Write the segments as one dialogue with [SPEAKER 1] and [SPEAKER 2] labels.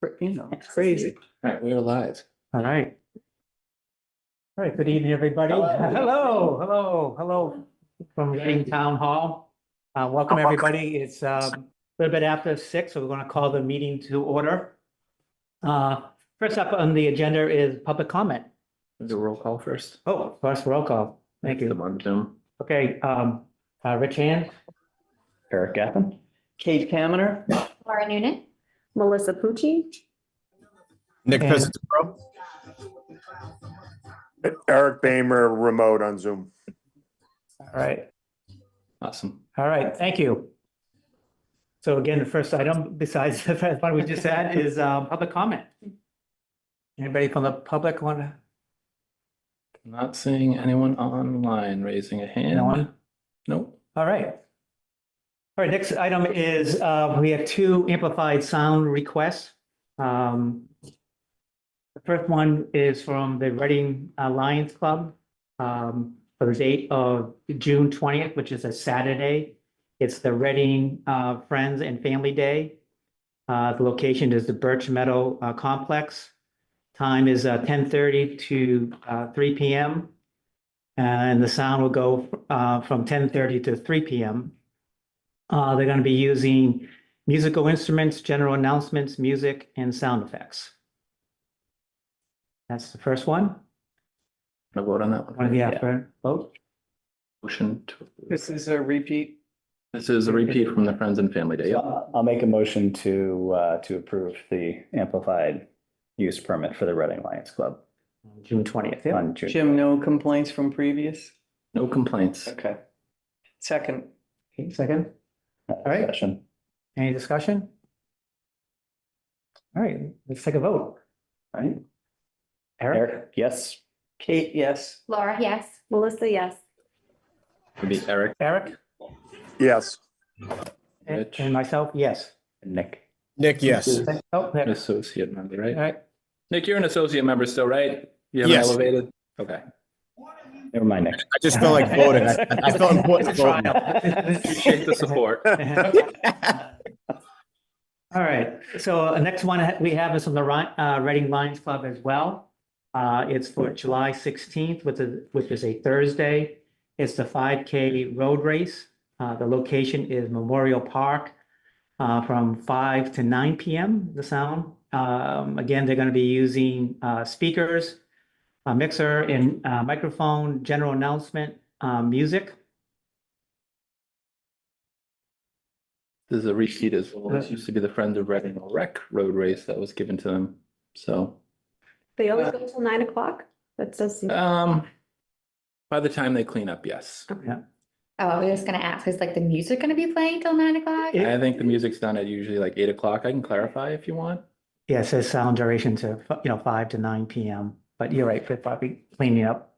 [SPEAKER 1] It's crazy.
[SPEAKER 2] All right, we're live.
[SPEAKER 3] All right. All right, good evening, everybody. Hello from Reading Town Hall. Welcome, everybody. It's a little bit after 6, so we're going to call the meeting to order. First up on the agenda is public comment.
[SPEAKER 2] Do a roll call first.
[SPEAKER 3] Oh, first roll call. Thank
[SPEAKER 2] Come
[SPEAKER 3] you.
[SPEAKER 2] on, Zoom.
[SPEAKER 3] Okay, Rich Hand,
[SPEAKER 2] Eric Gaffin.
[SPEAKER 1] Kate Kaminer.
[SPEAKER 4] Laura Noonan.
[SPEAKER 5] Melissa Pucci.
[SPEAKER 6] Nick
[SPEAKER 3] And-
[SPEAKER 6] Pizzicato.
[SPEAKER 7] Eric Bamer, remote on Zoom.
[SPEAKER 3] all right.
[SPEAKER 2] Awesome.
[SPEAKER 3] All right, thank you. So again, the first item besides the first one we just had is public comment. Anybody from the public want to,
[SPEAKER 2] Not seeing anyone online raising a hand.
[SPEAKER 3] no one?
[SPEAKER 2] Nope.
[SPEAKER 3] All right. All right, next item is we have 2 amplified sound requests. The first one is from the Reading Lions Club for the date of June 20th, which is a Saturday. It's the Reading Friends and Family Day. The location is the Birch Meadow Complex. Time is 10:30 to 3 p.m. And the sound will go from 10:30 to 3 p.m. They're going to be using musical instruments, general announcements, music, and sound effects. That's the first one.
[SPEAKER 2] I'll vote on that one.
[SPEAKER 3] Want to be after vote?
[SPEAKER 2] Motion to.
[SPEAKER 1] This is a repeat.
[SPEAKER 2] This is a repeat from the Friends and Family Day. Yep.
[SPEAKER 8] I'll make a motion to approve the amplified use permit for the Reading Lions Club
[SPEAKER 3] June 20th. Yeah.
[SPEAKER 8] on June.
[SPEAKER 1] Jim, no complaints from previous?
[SPEAKER 2] No complaints.
[SPEAKER 1] Okay. Second.
[SPEAKER 3] Okay, second. right.
[SPEAKER 8] Discussion.
[SPEAKER 3] Any discussion? All right, let's take a vote.
[SPEAKER 8] All right.
[SPEAKER 3] Eric?
[SPEAKER 8] Eric, yes.
[SPEAKER 1] Kate, yes.
[SPEAKER 4] Laura, yes.
[SPEAKER 5] Melissa, yes.
[SPEAKER 2] Would be Eric.
[SPEAKER 3] Eric?
[SPEAKER 7] Yes.
[SPEAKER 2] Rich.
[SPEAKER 3] And myself, yes.
[SPEAKER 8] Nick.
[SPEAKER 6] Nick, yes.
[SPEAKER 3] Oh,
[SPEAKER 2] An
[SPEAKER 3] Nick.
[SPEAKER 2] associate member,
[SPEAKER 3] All
[SPEAKER 2] right?
[SPEAKER 3] right.
[SPEAKER 2] Nick, you're an associate member still, right? You haven't
[SPEAKER 6] Yes.
[SPEAKER 2] elevated? Okay.
[SPEAKER 8] Never mind, Nick.
[SPEAKER 6] I just felt like voting. I felt important voting.
[SPEAKER 2] Appreciate the support.
[SPEAKER 3] All right, so next one we have is from the Reading Lions Club as well. It's for July 16th, which is a Thursday. It's the 5K road race. The location is Memorial Park from 5 to 9 p.m. The sound. Again, they're going to be using speakers, a mixer and microphone, general announcement, music.
[SPEAKER 2] This is a repeat as well. This used to be the Friends of Reading Rec road race that was given to them. So,
[SPEAKER 5] They always go till 9 o'clock? That does seem.
[SPEAKER 2] by the time they clean up, yes.
[SPEAKER 3] Yeah.
[SPEAKER 4] Oh, I was just gonna ask, is like the music gonna be playing till 9 o'clock?
[SPEAKER 3] Yeah.
[SPEAKER 2] I think the music's done at usually like 8 o'clock. I can clarify if you want.
[SPEAKER 3] Yeah, it says sound duration to 5 to 9 p.m. But you're right, for probably cleaning up.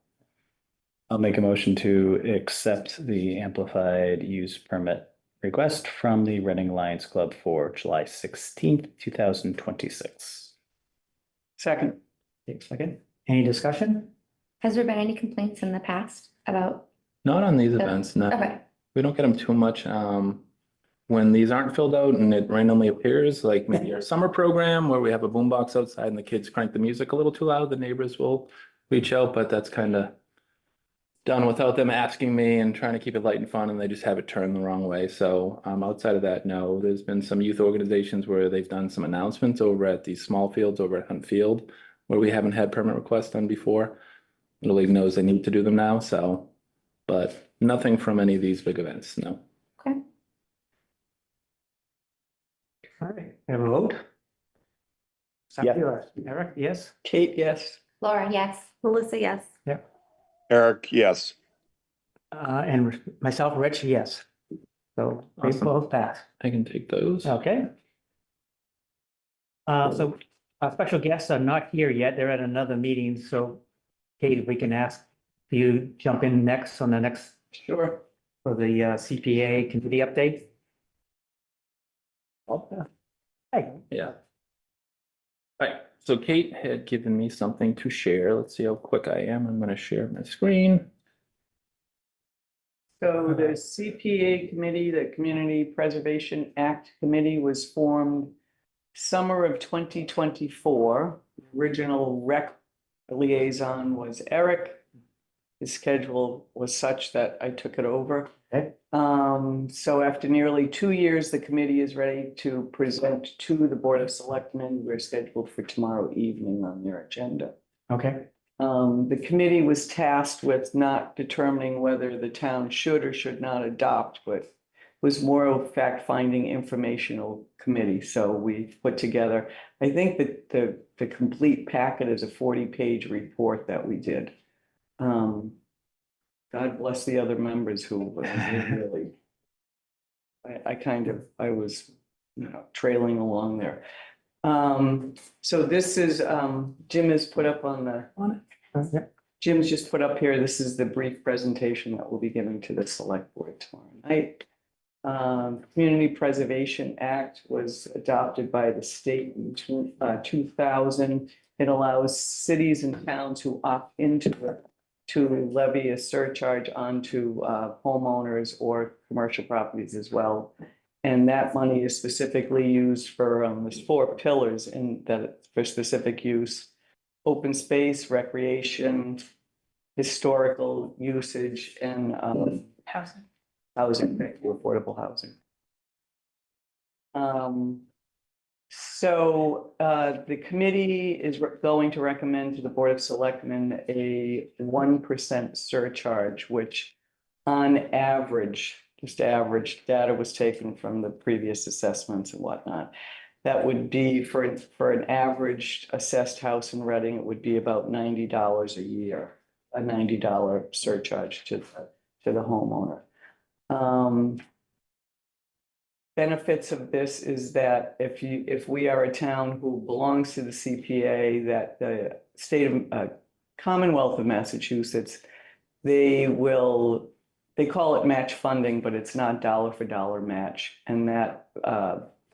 [SPEAKER 8] I'll make a motion to accept the amplified use permit request from the Reading Lions Club for July 16th, 2026.
[SPEAKER 1] Second.
[SPEAKER 3] Take a second. Any discussion?
[SPEAKER 4] Has there been any complaints in the past about,
[SPEAKER 2] Not on these events, no.
[SPEAKER 4] okay,
[SPEAKER 2] We don't get them too much. When these aren't filled out and it randomly appears, like maybe our summer program where we have a boombox outside and the kids crank the music a little too loud, the neighbors will reach out, but that's kind of done without them asking me and trying to keep it light and fun, and they just have it turned the wrong way. So outside of that, no. There's been some youth organizations where they've done some announcements over at these small fields over at Hunt Field where we haven't had permit requests done before. Little League knows they need to do them now, so, but nothing from any of these big events, no.
[SPEAKER 4] okay.
[SPEAKER 3] All right, have a vote?
[SPEAKER 8] Yeah.
[SPEAKER 3] Eric, yes?
[SPEAKER 1] Kate, yes.
[SPEAKER 4] Laura, yes.
[SPEAKER 5] Melissa, yes.
[SPEAKER 7] Eric, yes.
[SPEAKER 3] And myself, Rich, yes. So they
[SPEAKER 2] Awesome.
[SPEAKER 3] both pass.
[SPEAKER 2] I can take those.
[SPEAKER 3] Okay. So our special guests are not here yet. They're at another meeting. So Kate, if we can ask you jump in next on the next
[SPEAKER 1] Sure.
[SPEAKER 3] for the CPA committee update. Hey,
[SPEAKER 2] Yeah. All right, so Kate had given me something to share. Let's see how quick I am. I'm gonna share my screen.
[SPEAKER 1] So the CPA committee, the Community Preservation Act Committee, was formed summer of 2024, original rec liaison was Eric. His schedule was such that I took it over.
[SPEAKER 3] Okay.
[SPEAKER 1] So after nearly 2 years, the committee is ready to present to the Board of Selectmen. We're scheduled for tomorrow evening on their agenda.
[SPEAKER 3] Okay.
[SPEAKER 1] The committee was tasked with not determining whether the town should or should not adopt, but was more of a fact-finding informational committee. So we put together, I think that the complete packet is a 40-page report that we did. God bless the other members who really, I was, trailing along there. So this is, Jim has put up Jim's just put up here, this is the brief presentation that we'll be giving to the select board tomorrow night. Community Preservation Act was adopted by the state in 2000. It allows cities and towns who opt into it to levy a surcharge onto homeowners or commercial properties as well. And that money is specifically used for, there's 4 pillars in that for specific use: open space, recreation, historical usage, and
[SPEAKER 4] Housing.
[SPEAKER 1] housing, affordable housing. So the committee is going to recommend to the Board of Selectmen a 1% surcharge, which on average, just average data was taken from the previous assessments and whatnot. That would be for an average assessed house in Reading, it would be about $90 a year, a $90 surcharge to the homeowner. Benefits of this is that if we are a town who belongs to the CPA, that the state of Commonwealth of Massachusetts, they call it match funding, but it's not dollar for dollar match. And that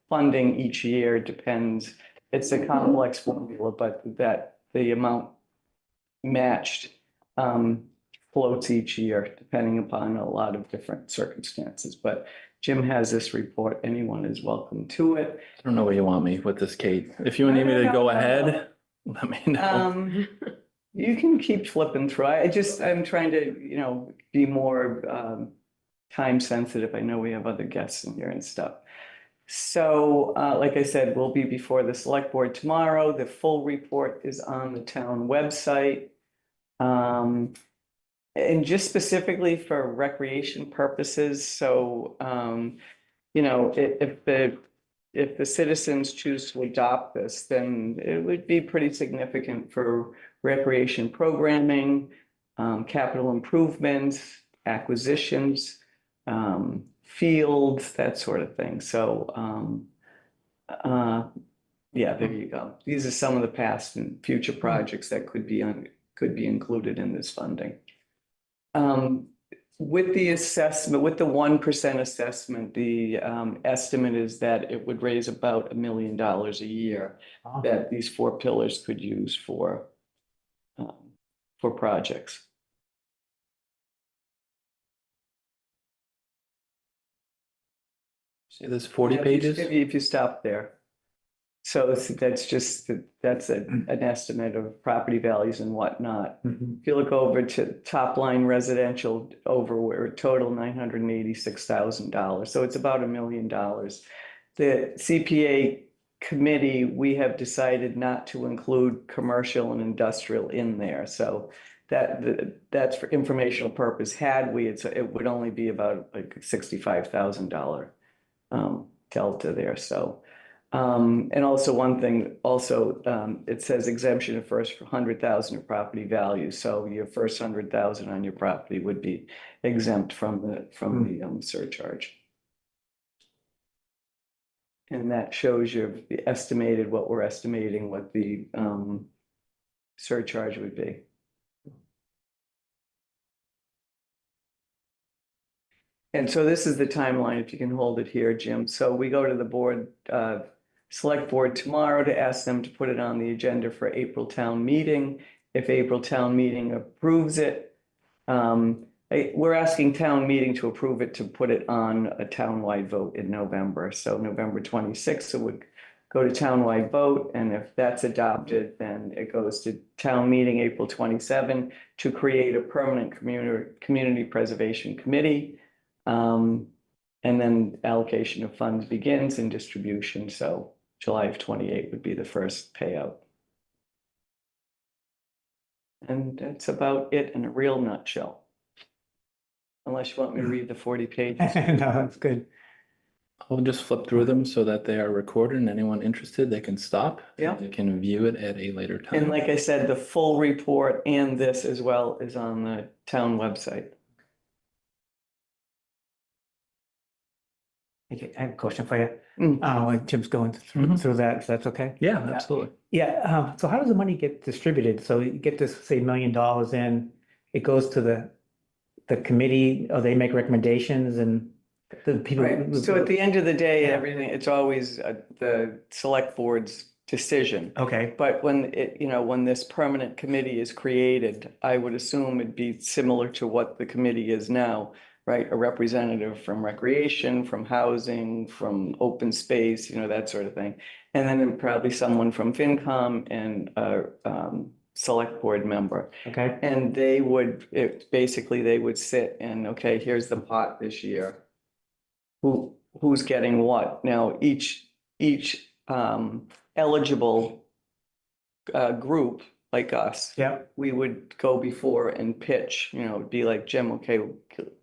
[SPEAKER 1] funding each year depends, it's a complex formula, but that the amount matched floats each year, depending upon a lot of different circumstances. But Jim has this report. Anyone is welcome to it.
[SPEAKER 2] I don't know where you want me with this, Kate. If you need me to go ahead, let me know.
[SPEAKER 1] You can keep flipping through. I'm trying to, be more time sensitive. I know we have other guests in here and stuff. So, like I said, we'll be before the select board tomorrow. The full report is on the town website. And just specifically for recreation purposes, so, if the citizens choose to adopt this, then it would be pretty significant for recreation programming, capital improvements, acquisitions, fields, that sort of thing. So, yeah, there you go. These are some of the past and future projects that could be included in this funding. With the assessment, with the 1% assessment, the estimate is that it would raise about $1 million a year that these 4 pillars could use for projects.
[SPEAKER 2] See, there's 40
[SPEAKER 1] Yeah,
[SPEAKER 2] pages.
[SPEAKER 1] If you stop there. So that's an estimate of property values and whatnot. If you look over to top line residential, we're a total $986,000. So it's about $1 million. The CPA committee, we have decided not to include commercial and industrial in there. So that's for informational purpose. Had we, it would only be about like $65,000 delta there. So. And also one thing, it says exemption at first for 100,000 of property value. So your first 100,000 on your property would be exempt from the surcharge. And that shows you what we're estimating what the surcharge would be. And so this is the timeline, if you can hold it here, Jim. So we go to the board, select board tomorrow to ask them to put it on the agenda for April town meeting. If April town meeting approves it, we're asking town meeting to approve it, to put it on a townwide vote in November. So November 26th, it would go to townwide vote, and if that's adopted, then it goes to town meeting April 27 to create a permanent community preservation committee. And then allocation of funds begins and distribution, so July of 28 would be the first payout. And that's about it in a real nutshell. Unless you want me to read the 40 pages.
[SPEAKER 3] No, that's good.
[SPEAKER 2] I'll just flip through them so that they are recorded and anyone interested, they can stop.
[SPEAKER 1] Yeah.
[SPEAKER 2] They can view it at a later time.
[SPEAKER 1] And like I said, the full report and this as well is on the town website.
[SPEAKER 3] Okay, I have a question for you.
[SPEAKER 1] Mm.
[SPEAKER 3] When Jim's going
[SPEAKER 2] Mhm.
[SPEAKER 3] through that, if that's okay?
[SPEAKER 2] Yeah, absolutely.
[SPEAKER 3] Yeah, so how does the money get distributed? So you get this, say, $1 million in, it goes to the committee, or they make recommendations and the people.
[SPEAKER 1] Right, so at the end of the day,
[SPEAKER 3] Yeah.
[SPEAKER 1] everything, it's always the select board's decision.
[SPEAKER 3] Okay,
[SPEAKER 1] But when it, when this permanent committee is created, I would assume it'd be similar to what the committee is now, right? A representative from recreation, from housing, from open space, that sort of thing. And then probably someone from FinCom and a select board member.
[SPEAKER 3] okay,
[SPEAKER 1] And basically they would sit and, okay, here's the pot this year. Who's getting what? Now, each eligible group like us,
[SPEAKER 3] yeah,
[SPEAKER 1] we would go before and pitch, it'd be like, Jim, okay,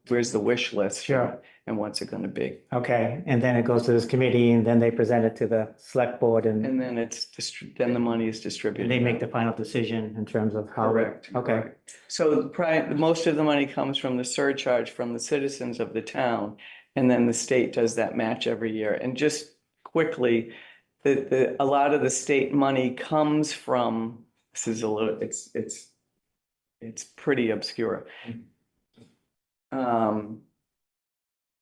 [SPEAKER 1] where's the wish list?
[SPEAKER 3] Sure.
[SPEAKER 1] And what's it gonna be?
[SPEAKER 3] okay. And then it goes to this committee and then they present it to the select board and
[SPEAKER 1] And then then the money is distributed.
[SPEAKER 3] they make the final decision in terms of how.
[SPEAKER 1] Correct.
[SPEAKER 3] Okay,
[SPEAKER 1] correct. So most of the money comes from the surcharge from the citizens of the town. And then the state does that match every year. And just quickly, a lot of the state money comes from, this is a little, it's pretty obscure.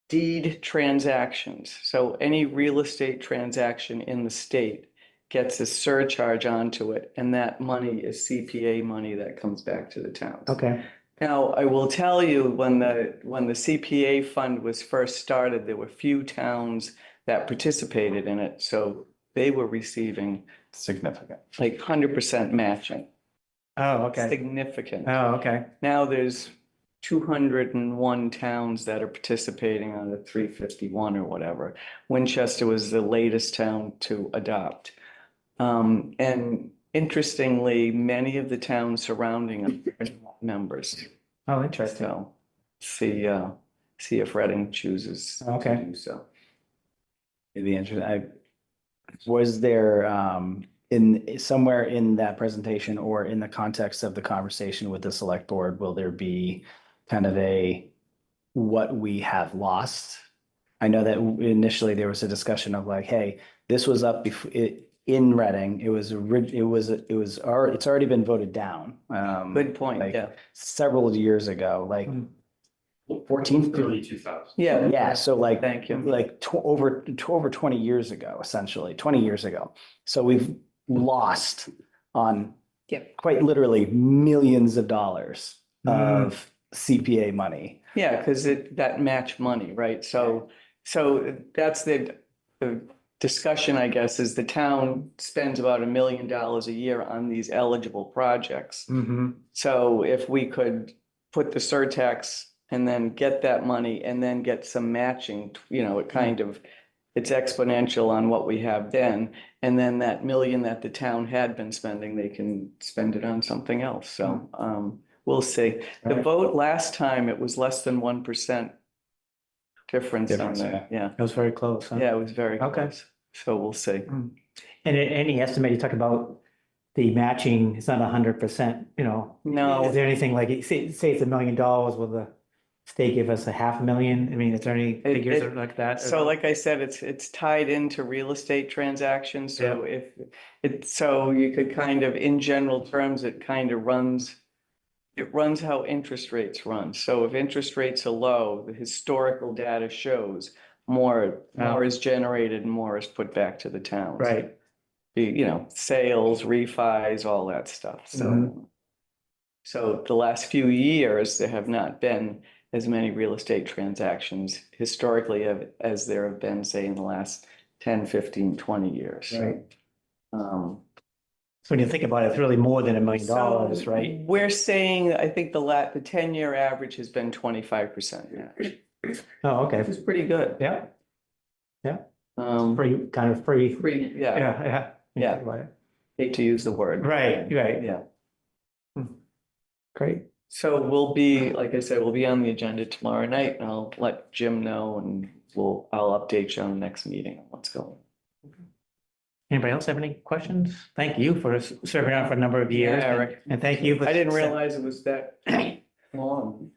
[SPEAKER 1] Deed transactions. So any real estate transaction in the state gets a surcharge onto it, and that money is CPA money that comes back to the towns.
[SPEAKER 3] okay,
[SPEAKER 1] Now, I will tell you, when the CPA fund was first started, there were few towns that participated in it, so they were receiving
[SPEAKER 8] Significant.
[SPEAKER 1] like 100% matching.
[SPEAKER 3] oh, okay,
[SPEAKER 1] Significant.
[SPEAKER 3] oh, okay,
[SPEAKER 1] Now there's 201 towns that are participating on the 351 or whatever. Winchester was the latest town to adopt. And interestingly, many of the towns surrounding them are not members.
[SPEAKER 3] oh, interesting,
[SPEAKER 1] So see if Reading chooses to
[SPEAKER 3] Okay.
[SPEAKER 1] do so.
[SPEAKER 8] It'd be interesting. Was there, in somewhere in that presentation or in the context of the conversation with the select board, will there be kind of what we have lost? I know that initially there was a discussion of like, hey, this was up before in Reading. It's already been voted down.
[SPEAKER 1] Good point,
[SPEAKER 8] like
[SPEAKER 1] yeah.
[SPEAKER 8] several years ago, like
[SPEAKER 3] Mm.
[SPEAKER 8] 14.
[SPEAKER 9] Early 2000s.
[SPEAKER 1] Yeah,
[SPEAKER 8] Yeah, so like,
[SPEAKER 1] thank you.
[SPEAKER 8] like over 20 years ago, essentially, 20 years ago. So we've lost on
[SPEAKER 4] Yep.
[SPEAKER 8] quite literally millions of dollars of CPA money.
[SPEAKER 1] Yeah, because that match money, right? So that's the discussion, I guess, is the town spends about $1 million a year on these eligible projects.
[SPEAKER 3] mm-hmm,
[SPEAKER 1] So if we could put the surtax and then get that money and then get some matching, it's exponential on what we have then. And then that $1 million that the town had been spending, they can spend it on something else. So we'll see. The
[SPEAKER 3] Right.
[SPEAKER 1] vote last time, it was less than 1% difference on
[SPEAKER 8] Difference,
[SPEAKER 1] that. Yeah,
[SPEAKER 3] it was very close, huh?
[SPEAKER 1] yeah, it was very
[SPEAKER 3] Okay.
[SPEAKER 1] close. So we'll see.
[SPEAKER 3] And any estimate, you talk about the matching, it's not 100%,
[SPEAKER 1] No.
[SPEAKER 3] Is there anything like, say it's $1 million, will the state give us $500,000? I mean, is there any figures like that?
[SPEAKER 1] So like I said, it's tied into real estate transactions. So so you could kind of, in general terms, it kind of runs how interest rates run. So if interest rates are low, the historical data shows more is generated and more is put back to the towns.
[SPEAKER 3] Right,
[SPEAKER 1] Sales, refis, all that stuff. So,
[SPEAKER 3] Mhm.
[SPEAKER 1] so the last few years, there have not been as many real estate transactions historically as there have been, say, in the last 10, 15, 20 years.
[SPEAKER 3] Right.
[SPEAKER 1] Um,
[SPEAKER 3] So when you think about it, it's really more than $1 million,
[SPEAKER 1] so
[SPEAKER 3] right?
[SPEAKER 1] We're saying, I think the 10-year average has been 25%.
[SPEAKER 3] Oh, okay.
[SPEAKER 1] Which is pretty good.
[SPEAKER 3] Yeah,
[SPEAKER 1] Um,
[SPEAKER 3] free, kind of free.
[SPEAKER 1] pretty, yeah,
[SPEAKER 3] Yeah. When you
[SPEAKER 1] Yeah.
[SPEAKER 3] think about it.
[SPEAKER 1] hate to use the word.
[SPEAKER 3] Right.
[SPEAKER 1] Yeah.
[SPEAKER 3] Great.
[SPEAKER 1] So we'll be, like I said, we'll be on the agenda tomorrow night and I'll let Jim know and I'll update you on the next meeting on what's going.
[SPEAKER 3] Anybody else have any questions? Thank you for serving on for a number of years.
[SPEAKER 1] Yeah,
[SPEAKER 3] and-
[SPEAKER 1] right.
[SPEAKER 3] And thank you for.
[SPEAKER 1] I didn't realize it was that long.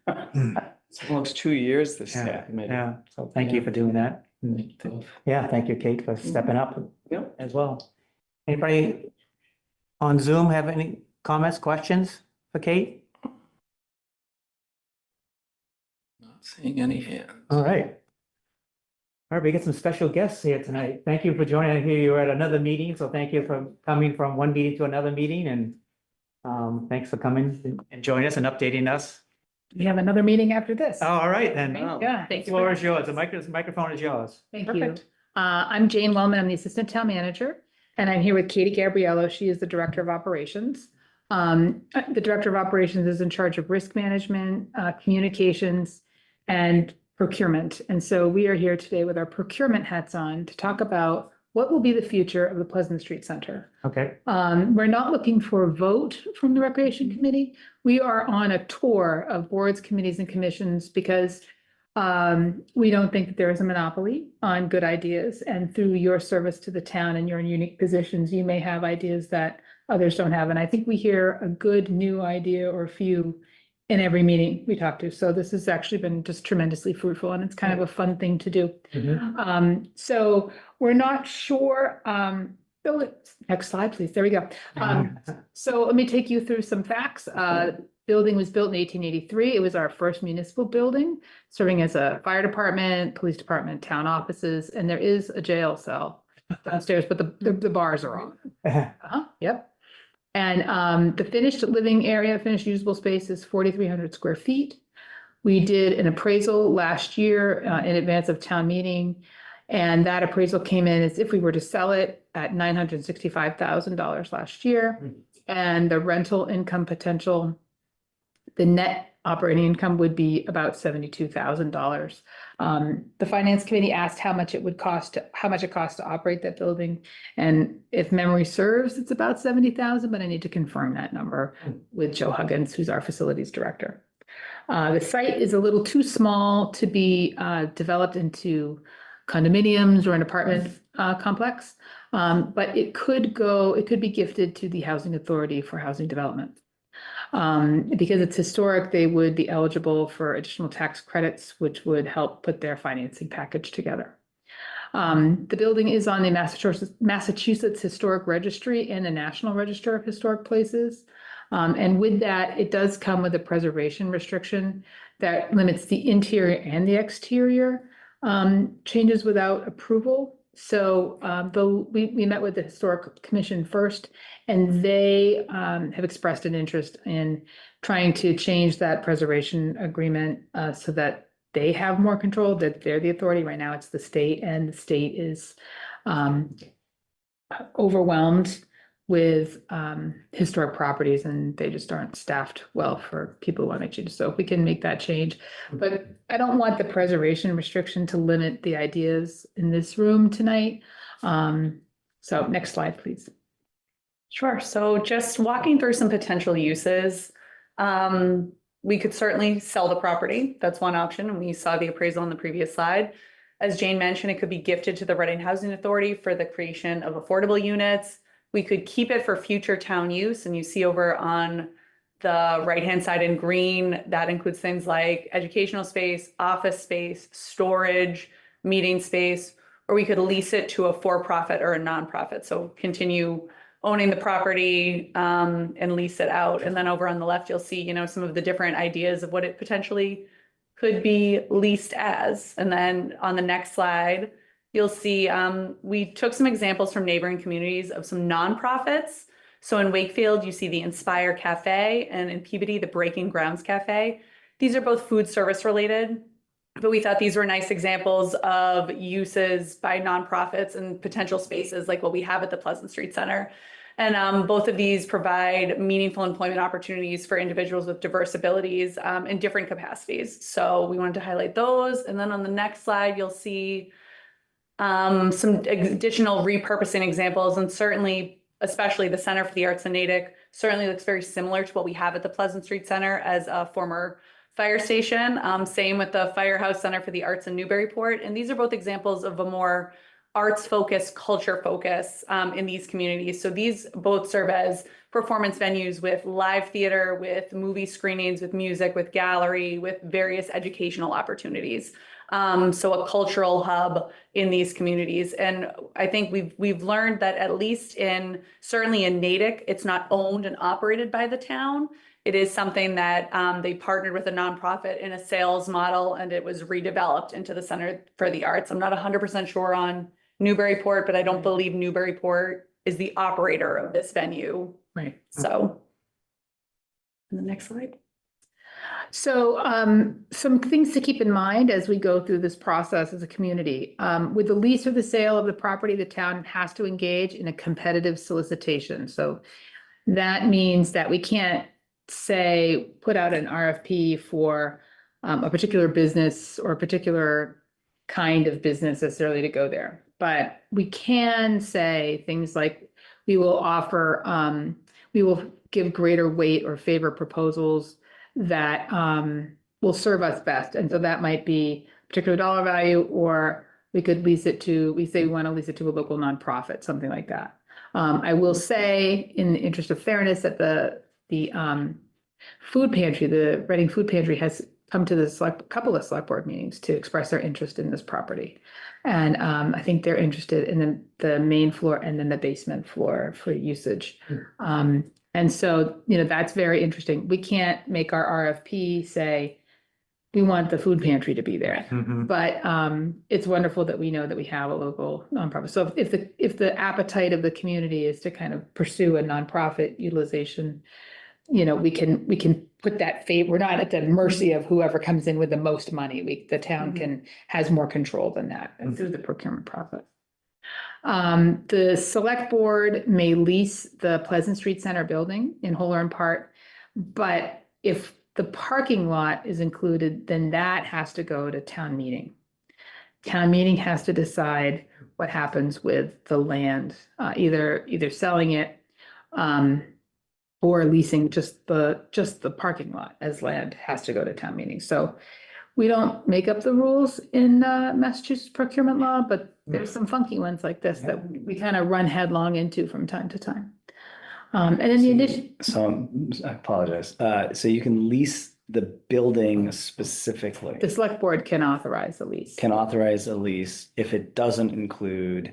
[SPEAKER 1] It's almost 2 years this
[SPEAKER 3] Yeah,
[SPEAKER 1] committee.
[SPEAKER 3] yeah. So thank you for doing that. And, yeah, thank you, Kate, for stepping up
[SPEAKER 1] Yep.
[SPEAKER 3] as well. Anybody on Zoom have any comments, questions for Kate?
[SPEAKER 2] Not seeing any hands.
[SPEAKER 3] All right. All right, we get some special guests here tonight. Thank you for joining. I hear you were at another meeting, so thank you for coming from one meeting to another meeting and thanks for coming and joining us and updating us.
[SPEAKER 9] We have another meeting after this.
[SPEAKER 3] Oh, all right, then.
[SPEAKER 1] Wow.
[SPEAKER 9] Yeah,
[SPEAKER 3] The
[SPEAKER 9] thank you.
[SPEAKER 3] floor is yours. The microphone is yours.
[SPEAKER 9] Thank you.
[SPEAKER 3] Perfect.
[SPEAKER 9] I'm Jane Wellman. I'm the Assistant Town Manager, and I'm here with Katie Gabriello. She is the Director of Operations. The Director of Operations is in charge of risk management, communications, and procurement. And so we are here today with our procurement hats on to talk about what will be the future of the Pleasant Street Center.
[SPEAKER 3] Okay.
[SPEAKER 9] We're not looking for a vote from the Recreation Committee. We are on a tour of boards, committees, and commissions because we don't think that there is a monopoly on good ideas. And through your service to the town and your unique positions, you may have ideas that others don't have. And I think we hear a good new idea or a few in every meeting we talk to. So this has actually been just tremendously fruitful and it's kind of a fun thing to do. So we're not sure, next slide, please. There we go. So let me take you through some facts. Building was built in 1883. It was our first municipal building, serving as a fire department, police department, town offices, and there is a jail cell downstairs, but the bars are on. Yep. And the finished living area, finished usable space is 4,300 square feet. We did an appraisal last year in advance of town meeting. And that appraisal came in as if we were to sell it at $965,000 last year. And the rental income potential, the net operating income would be about $72,000. The finance committee asked how much it costs to operate that building. And if memory serves, it's about $70,000, but I need to confirm that number with Joe Huggins, who's our facilities director. The site is a little too small to be developed into condominiums or an apartment complex, but it could be gifted to the Housing Authority for housing development. Because it's historic, they would be eligible for additional tax credits, which would help put their financing package together. The building is on the Massachusetts Historic Registry and the National Register of Historic Places. And with that, it does come with a preservation restriction that limits the interior and the exterior changes without approval. So we met with the Historic Commission first, and they have expressed an interest in trying to change that preservation agreement so that they have more control, that they're the authority. Right now, it's the state, and the state is overwhelmed with historic properties, and they just aren't staffed well for people who want to make changes. So if we can make that change, but I don't want the preservation restriction to limit the ideas in this room tonight. So next slide, please.
[SPEAKER 10] Sure. So just walking through some potential uses. We could certainly sell the property. That's one option. And we saw the appraisal on the previous slide. As Jane mentioned, it could be gifted to the Reading Housing Authority for the creation of affordable units. We could keep it for future town use. And you see over on the right-hand side in green, that includes things like educational space, office space, storage, meeting space, or we could lease it to a for-profit or a nonprofit. So continue owning the property and lease it out. And then over on the left, you'll see, some of the different ideas of what it potentially could be leased as. And then on the next slide, you'll see we took some examples from neighboring communities of some nonprofits. So in Wakefield, you see the Inspire Cafe, and in Peabody, the Breaking Grounds Cafe. These are both food service related. But we thought these were nice examples of uses by nonprofits and potential spaces like what we have at the Pleasant Street Center. And both of these provide meaningful employment opportunities for individuals with diverse abilities in different capacities. So we wanted to highlight those. And then on the next slide, you'll see some additional repurposing examples, and certainly, especially the Center for the Arts in Natick, certainly looks very similar to what we have at the Pleasant Street Center as a former fire station. Same with the Firehouse Center for the Arts in Newburyport. And these are both examples of a more arts focus, culture focus in these communities. So these both serve as performance venues with live theater, with movie screenings, with music, with gallery, with various educational opportunities. So a cultural hub in these communities. And I think we've learned that at least certainly in Natick, it's not owned and operated by the town. It is something that they partnered with a nonprofit in a sales model, and it was redeveloped into the Center for the Arts. I'm not 100% sure on Newburyport, but I don't believe Newburyport is the operator of this venue.
[SPEAKER 3] Right.
[SPEAKER 10] So, and the next slide.
[SPEAKER 9] So some things to keep in mind as we go through this process as a community. With the lease or the sale of the property, the town has to engage in a competitive solicitation. So that means that we can't say, put out an RFP for a particular business or a particular kind of business necessarily to go there. But we can say things like, we will offer, we will give greater weight or favor proposals that will serve us best. And so that might be particular dollar value, or we could lease it to, we say we want to lease it to a local nonprofit, something like that. I will say, in the interest of fairness, that the food pantry, the Reading Food Pantry, has come to the couple of select board meetings to express their interest in this property. And I think they're interested in the main floor and then the basement floor for usage. And so, that's very interesting. We can't make our RFP say, we want the food pantry to be there. But it's wonderful that we know that we have a local nonprofit. So if the appetite of the community is to kind of pursue a nonprofit utilization, we can put that favor. We're not at the mercy of whoever comes in with the most money. The town has more control than that through the procurement process. The select board may lease the Pleasant Street Center building in whole or in part, but if the parking lot is included, then that has to go to town meeting. Town meeting has to decide what happens with the land, either selling it or leasing just the parking lot as land has to go to town meeting. So we don't make up the rules in Massachusetts procurement law, but there's some funky ones like this that we kind of run headlong into from time to time. And then the addition.
[SPEAKER 8] So I apologize. So you can lease the building specifically.
[SPEAKER 9] The select board can authorize the lease.
[SPEAKER 8] Can authorize a lease if it doesn't include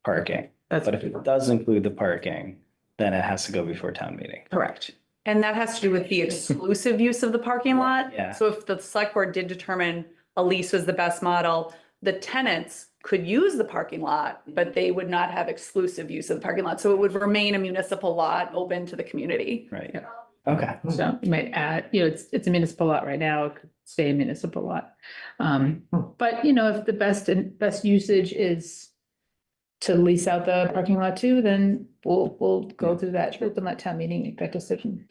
[SPEAKER 8] parking.
[SPEAKER 9] That's
[SPEAKER 8] But if it does include the parking, then it has to go before town meeting.
[SPEAKER 9] correct.
[SPEAKER 10] And that has to do with the exclusive use of the parking lot.
[SPEAKER 8] Yeah.
[SPEAKER 10] So if the select board did determine a lease was the best model, the tenants could use the parking lot, but they would not have exclusive use of the parking lot. So it would remain a municipal lot open to the community.
[SPEAKER 8] Right.
[SPEAKER 9] Yeah.
[SPEAKER 8] Okay.
[SPEAKER 9] So you might add, it's a municipal lot right now, it could stay a municipal lot. But if the best usage is to lease out the parking lot too, then we'll go through that, open that town meeting, make that decision.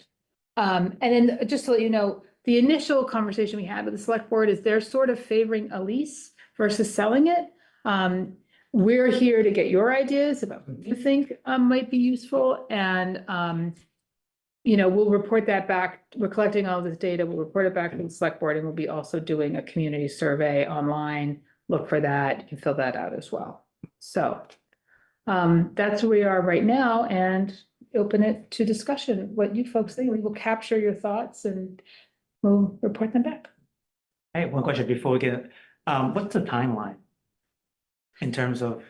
[SPEAKER 9] And then just to let you know, the initial conversation we had with the select board is they're sort of favoring a lease versus selling it. We're here to get your ideas about what you think might be useful, and we'll report that back. We're collecting all this data. We'll report it back to the select board, and we'll be also doing a community survey online. Look for that. You can fill that out as well. So that's where we are right now, and open it to discussion. What you folks think, we will capture your thoughts and we'll report them back.
[SPEAKER 3] Hey, one question before we get, what's the timeline? In terms of,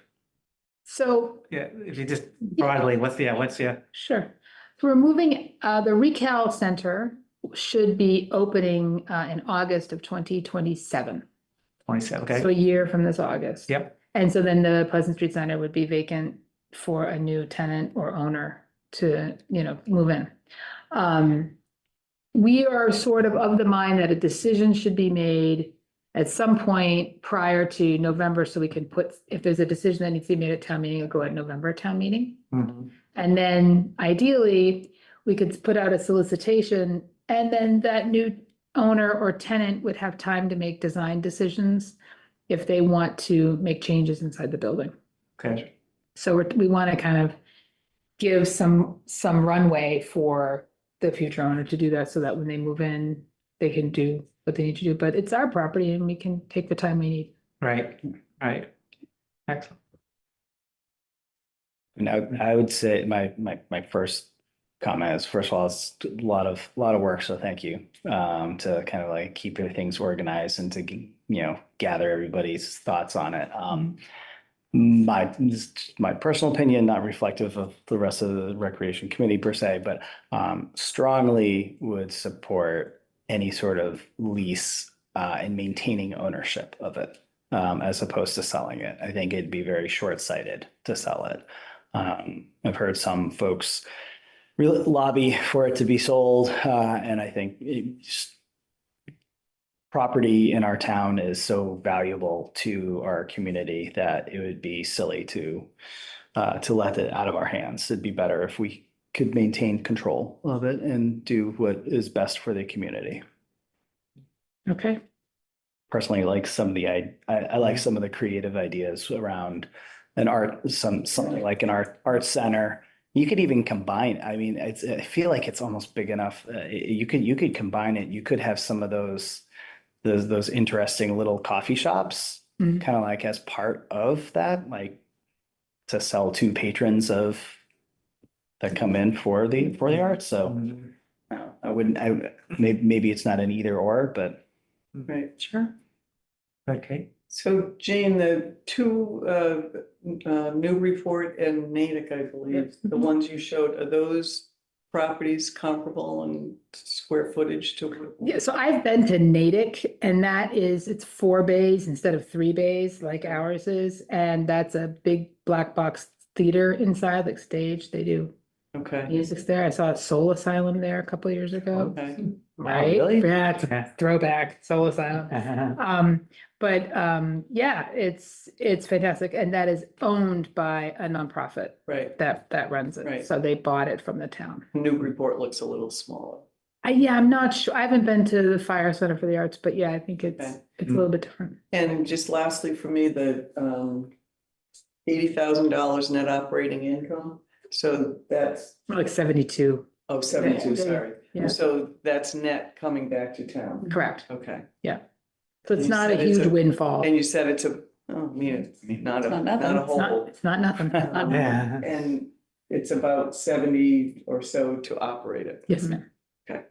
[SPEAKER 9] So
[SPEAKER 3] if you just broadly, what's the,
[SPEAKER 9] sure. So we're moving, the Recal Center should be opening in August of 2027.
[SPEAKER 3] 27, okay?
[SPEAKER 9] So a year from this August.
[SPEAKER 3] Yep.
[SPEAKER 9] And so then the Pleasant Street Center would be vacant for a new tenant or owner to, move in. We are sort of the mind that a decision should be made at some point prior to November, so we can put, if there's a decision that needs to be made at town meeting, it'll go at November town meeting. And then ideally, we could put out a solicitation, and then that new owner or tenant would have time to make design decisions if they want to make changes inside the building.
[SPEAKER 3] Okay.
[SPEAKER 9] So we want to kind of give some runway for the future owner to do that, so that when they move in, they can do what they need to do. But it's our property and we can take the time we need.
[SPEAKER 3] Right, right. Excellent.
[SPEAKER 8] And I would say my first comment is, first of all, it's a lot of work, so thank you. To kind of like keep your things organized and to, gather everybody's thoughts on it. My personal opinion, not reflective of the rest of the Recreation Committee per se, but strongly would support any sort of lease and maintaining ownership of it, as opposed to selling it. I think it'd be very short-sighted to sell it. I've heard some folks really lobby for it to be sold, and I think property in our town is so valuable to our community that it would be silly to let it out of our hands. It'd be better if we could maintain control of it and do what is best for the community.
[SPEAKER 9] Okay.
[SPEAKER 8] Personally, like some of the I like some of the creative ideas around an art, something like an art center. You could even combine. I mean, I feel like it's almost big enough. You could combine it. You could have some of those interesting little coffee shops, kind of like as part of that, like to sell to patrons that come in for the arts. So maybe it's not an either or, but.
[SPEAKER 1] Right.
[SPEAKER 9] Sure.
[SPEAKER 3] Okay.
[SPEAKER 1] So Jane, the two, Newburyport and Natick, I believe, the ones you showed, are those properties comparable in square footage to?
[SPEAKER 9] Yeah, so I've been to Natick, and it's 4 bays instead of 3 bays like ours is. And that's a big black box theater inside, like stage. They do
[SPEAKER 1] Okay.
[SPEAKER 9] music's there. I saw a Soul Asylum there a couple of years ago.
[SPEAKER 1] Okay.
[SPEAKER 9] Right?
[SPEAKER 8] really?
[SPEAKER 9] Yeah, it's a throwback, Soul Asylum. Yeah, it's fantastic. And that is owned by a nonprofit
[SPEAKER 1] Right.
[SPEAKER 9] that runs it.
[SPEAKER 1] Right.
[SPEAKER 9] So they bought it from the town.
[SPEAKER 1] Newburyport looks a little smaller.
[SPEAKER 9] I'm not sure. I haven't been to the Fire Center for the Arts, but yeah, I think it's
[SPEAKER 1] Okay.
[SPEAKER 9] a little bit different.
[SPEAKER 1] And just lastly, for me, the $80,000 net operating income. So that's,
[SPEAKER 9] More like 72.
[SPEAKER 1] 72,
[SPEAKER 9] Yeah.
[SPEAKER 1] sorry.
[SPEAKER 9] Yeah.
[SPEAKER 1] So that's net coming back to town.
[SPEAKER 9] Correct.
[SPEAKER 1] Okay.
[SPEAKER 9] So it's
[SPEAKER 1] You
[SPEAKER 9] not a
[SPEAKER 1] said it's
[SPEAKER 9] huge windfall.
[SPEAKER 1] And you said it's not
[SPEAKER 10] It's not nothing.
[SPEAKER 1] not a
[SPEAKER 10] It's
[SPEAKER 1] whole.
[SPEAKER 9] It's not nothing.
[SPEAKER 3] Yeah.
[SPEAKER 1] And it's about 70 or so to operate it.
[SPEAKER 9] Yes, ma'am.
[SPEAKER 1] Right,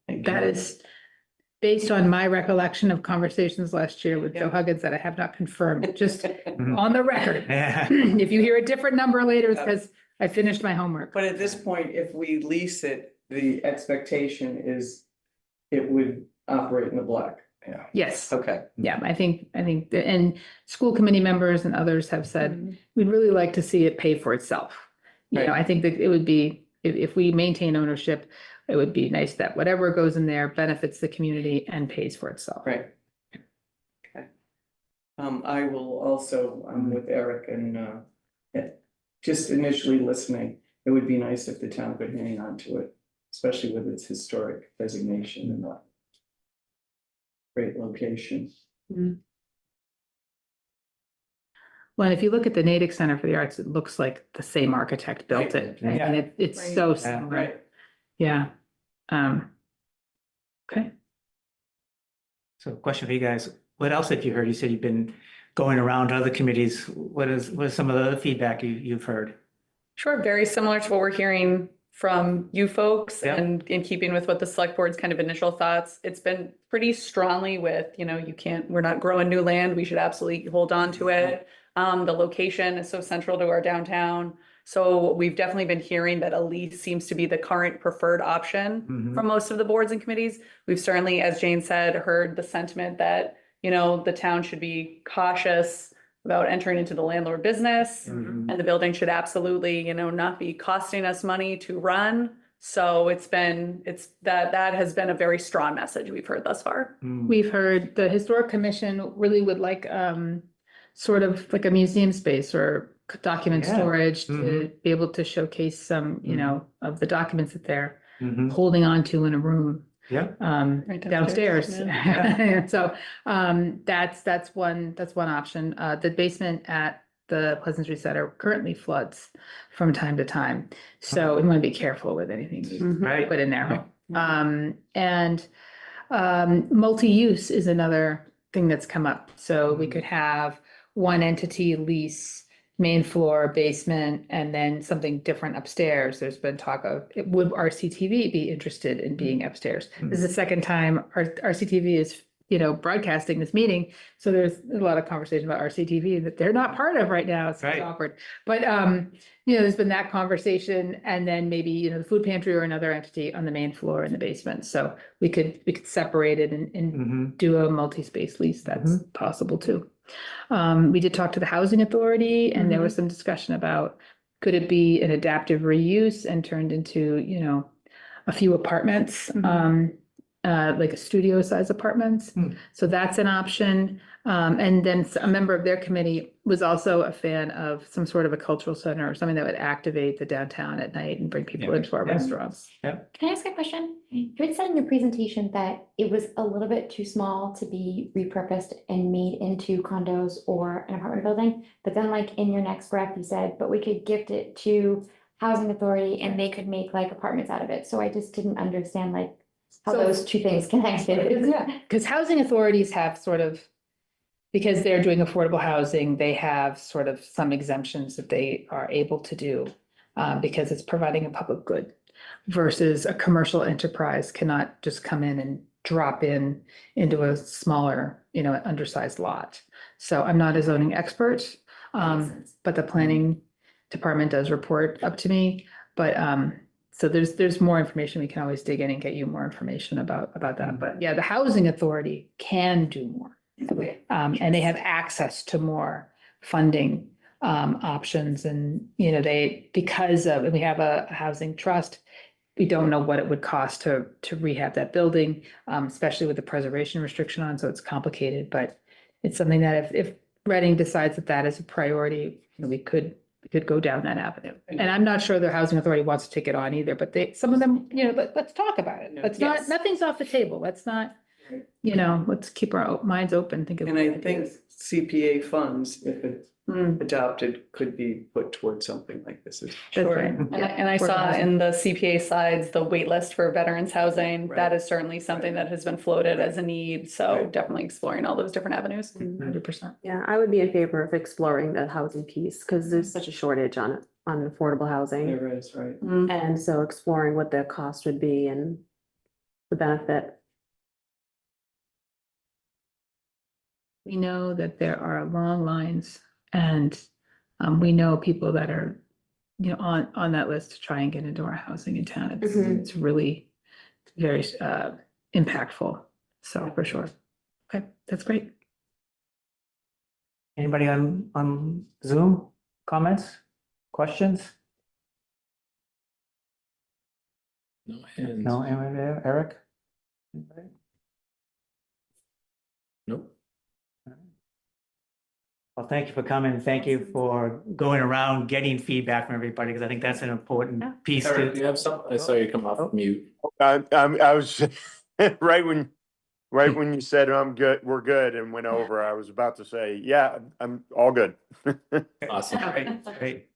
[SPEAKER 1] thank
[SPEAKER 9] That
[SPEAKER 1] you.
[SPEAKER 9] is based on my recollection of conversations last year with Joe
[SPEAKER 1] Yeah.
[SPEAKER 9] Huggins that I have not confirmed, just on the record.
[SPEAKER 3] Yeah.
[SPEAKER 9] If you hear a different number later, it's because I finished my homework.
[SPEAKER 1] But at this point, if we lease it, the expectation is it would operate in the black.
[SPEAKER 8] Yeah.
[SPEAKER 9] Yes.
[SPEAKER 1] Okay.
[SPEAKER 9] Yeah, I think, and school committee members and others have said, we'd really like to see it pay for itself.
[SPEAKER 1] Right.
[SPEAKER 9] I think that it would be, if we maintain ownership, it would be nice that whatever goes in there benefits the community and pays for itself.
[SPEAKER 1] Right. Okay. I will also, I'm with Eric and, just initially listening, it would be nice if the town could hang on to it, especially with its historic designation and that great location.
[SPEAKER 9] Well, if you look at the Natick Center for the Arts, it looks like the same architect built it.
[SPEAKER 1] Right.
[SPEAKER 9] And it's
[SPEAKER 10] Right.
[SPEAKER 9] so
[SPEAKER 3] Yeah.
[SPEAKER 9] similar.
[SPEAKER 1] Right.
[SPEAKER 9] Yeah. Okay.
[SPEAKER 3] So question for you guys, what else have you heard? You said you've been going around to other committees. What is some of the feedback you've heard?
[SPEAKER 10] Sure, very similar to what we're hearing from you folks
[SPEAKER 3] Yeah.
[SPEAKER 10] and in keeping with what the select board's kind of initial thoughts. It's been pretty strongly with, we're not growing new land. We should absolutely hold on to it. The location is so central to our downtown. So we've definitely been hearing that a lease seems to be the current preferred option from most of the boards and committees. We've certainly, as Jane said, heard the sentiment that, the town should be cautious about entering into the landlord business. And the building should absolutely, not be costing us money to run. So that has been a very strong message we've heard thus far.
[SPEAKER 9] We've heard the Historic Commission really would like sort of like a museum space or document
[SPEAKER 3] Yeah.
[SPEAKER 9] storage to
[SPEAKER 3] Mhm.
[SPEAKER 9] be able to showcase some, you
[SPEAKER 3] Mhm.
[SPEAKER 9] know, of the documents that they're
[SPEAKER 3] Mhm.
[SPEAKER 9] holding on to in a room
[SPEAKER 3] Yeah.
[SPEAKER 10] Right
[SPEAKER 9] downstairs.
[SPEAKER 10] downstairs,
[SPEAKER 9] So that's one option. The basement at the Pleasant Street Center currently floods from time to time. So we want to be careful with anything we
[SPEAKER 3] Right.
[SPEAKER 9] put in there. And multi-use is another thing that's come up. So we could have one entity lease main floor, basement, and then something different upstairs. There's been talk of, would RCTV be interested in being upstairs? This is the second time RCTV is, you know, broadcasting this meeting. So there's a lot of conversation about RCTV that they're not part of right now. It's
[SPEAKER 3] Right.
[SPEAKER 9] awkward. But, you know, there's been that conversation and then maybe, you know, the food pantry or another entity on the main floor in the basement. So we could separate it and
[SPEAKER 3] Mhm.
[SPEAKER 9] do a multi-space lease. That's possible too. We did talk to the Housing Authority and there was some discussion about, could it be an adaptive reuse and turned into, you know, a few apartments, like a studio size apartments. So that's an option. And then a member of their committee was also a fan of some sort of a cultural center or something that would activate the downtown at night and bring people into our restaurants.
[SPEAKER 4] Can I ask a question? You had said in your presentation that it was a little bit too small to be repurposed and made into condos or an apartment building. But then like in your next breath, you said, but we could gift it to housing authority and they could make like apartments out of it. So I just didn't understand like how
[SPEAKER 9] So-
[SPEAKER 4] those two things connected.
[SPEAKER 9] Yeah, because housing authorities have sort of, because they're doing affordable housing, they have sort of some exemptions that they are able to do because it's providing a public good versus a commercial enterprise cannot just come in and drop in into a smaller, you know, undersized lot. So I'm not a zoning expert, but the planning department does report up to me. But so there's more information. We can always dig in and get you more information about that. But yeah, the housing authority can do more. And they have access to more funding options and, you know, because we have a housing trust, we don't know what it would cost to rehab that building, especially with the preservation restriction on, so it's complicated, but it's something that if Reading decides that that is a priority, you know, we could go down that avenue. And I'm not sure the housing authority wants to take it on either, but some of them, you know, let's talk about it. Let's not,
[SPEAKER 10] Yes.
[SPEAKER 9] nothing's off the table. Let's not, you know, let's keep our minds open, think of.
[SPEAKER 1] And I think CPA funds, if it's
[SPEAKER 10] Mm.
[SPEAKER 1] adopted, could be put towards something like this.
[SPEAKER 9] That's
[SPEAKER 10] Sure.
[SPEAKER 9] right.
[SPEAKER 10] And I
[SPEAKER 9] For
[SPEAKER 10] saw
[SPEAKER 9] housing.
[SPEAKER 10] in the CPA slides, the wait list for veterans housing,
[SPEAKER 1] Right.
[SPEAKER 10] that is certainly something that has been floated as a need. So
[SPEAKER 1] Right.
[SPEAKER 10] definitely exploring all those different avenues.
[SPEAKER 9] 100%.
[SPEAKER 5] Yeah, I would be in favor of exploring the housing piece because there's such a shortage on affordable housing.
[SPEAKER 1] There is, right?
[SPEAKER 10] Mm.
[SPEAKER 5] And so exploring what the cost would be and the benefit.
[SPEAKER 9] We know that there are long lines and we know people that are, you know, on that list to try and get into our housing in town. It's really very impactful. So for sure. Okay, that's great.
[SPEAKER 3] Anybody on Zoom? Comments? Questions?
[SPEAKER 2] No hands.
[SPEAKER 3] No, anyone there? Eric? Anybody?
[SPEAKER 2] Nope.
[SPEAKER 3] Well, thank you for coming. Thank you for going around getting feedback from everybody, because I think that's an important piece
[SPEAKER 2] Eric, do you
[SPEAKER 3] to.
[SPEAKER 2] have some? I saw you come off mute.
[SPEAKER 7] I was, right when you said I'm good, we're good and went over, I was about to say, yeah, I'm all good.
[SPEAKER 2] Awesome.
[SPEAKER 3] Great.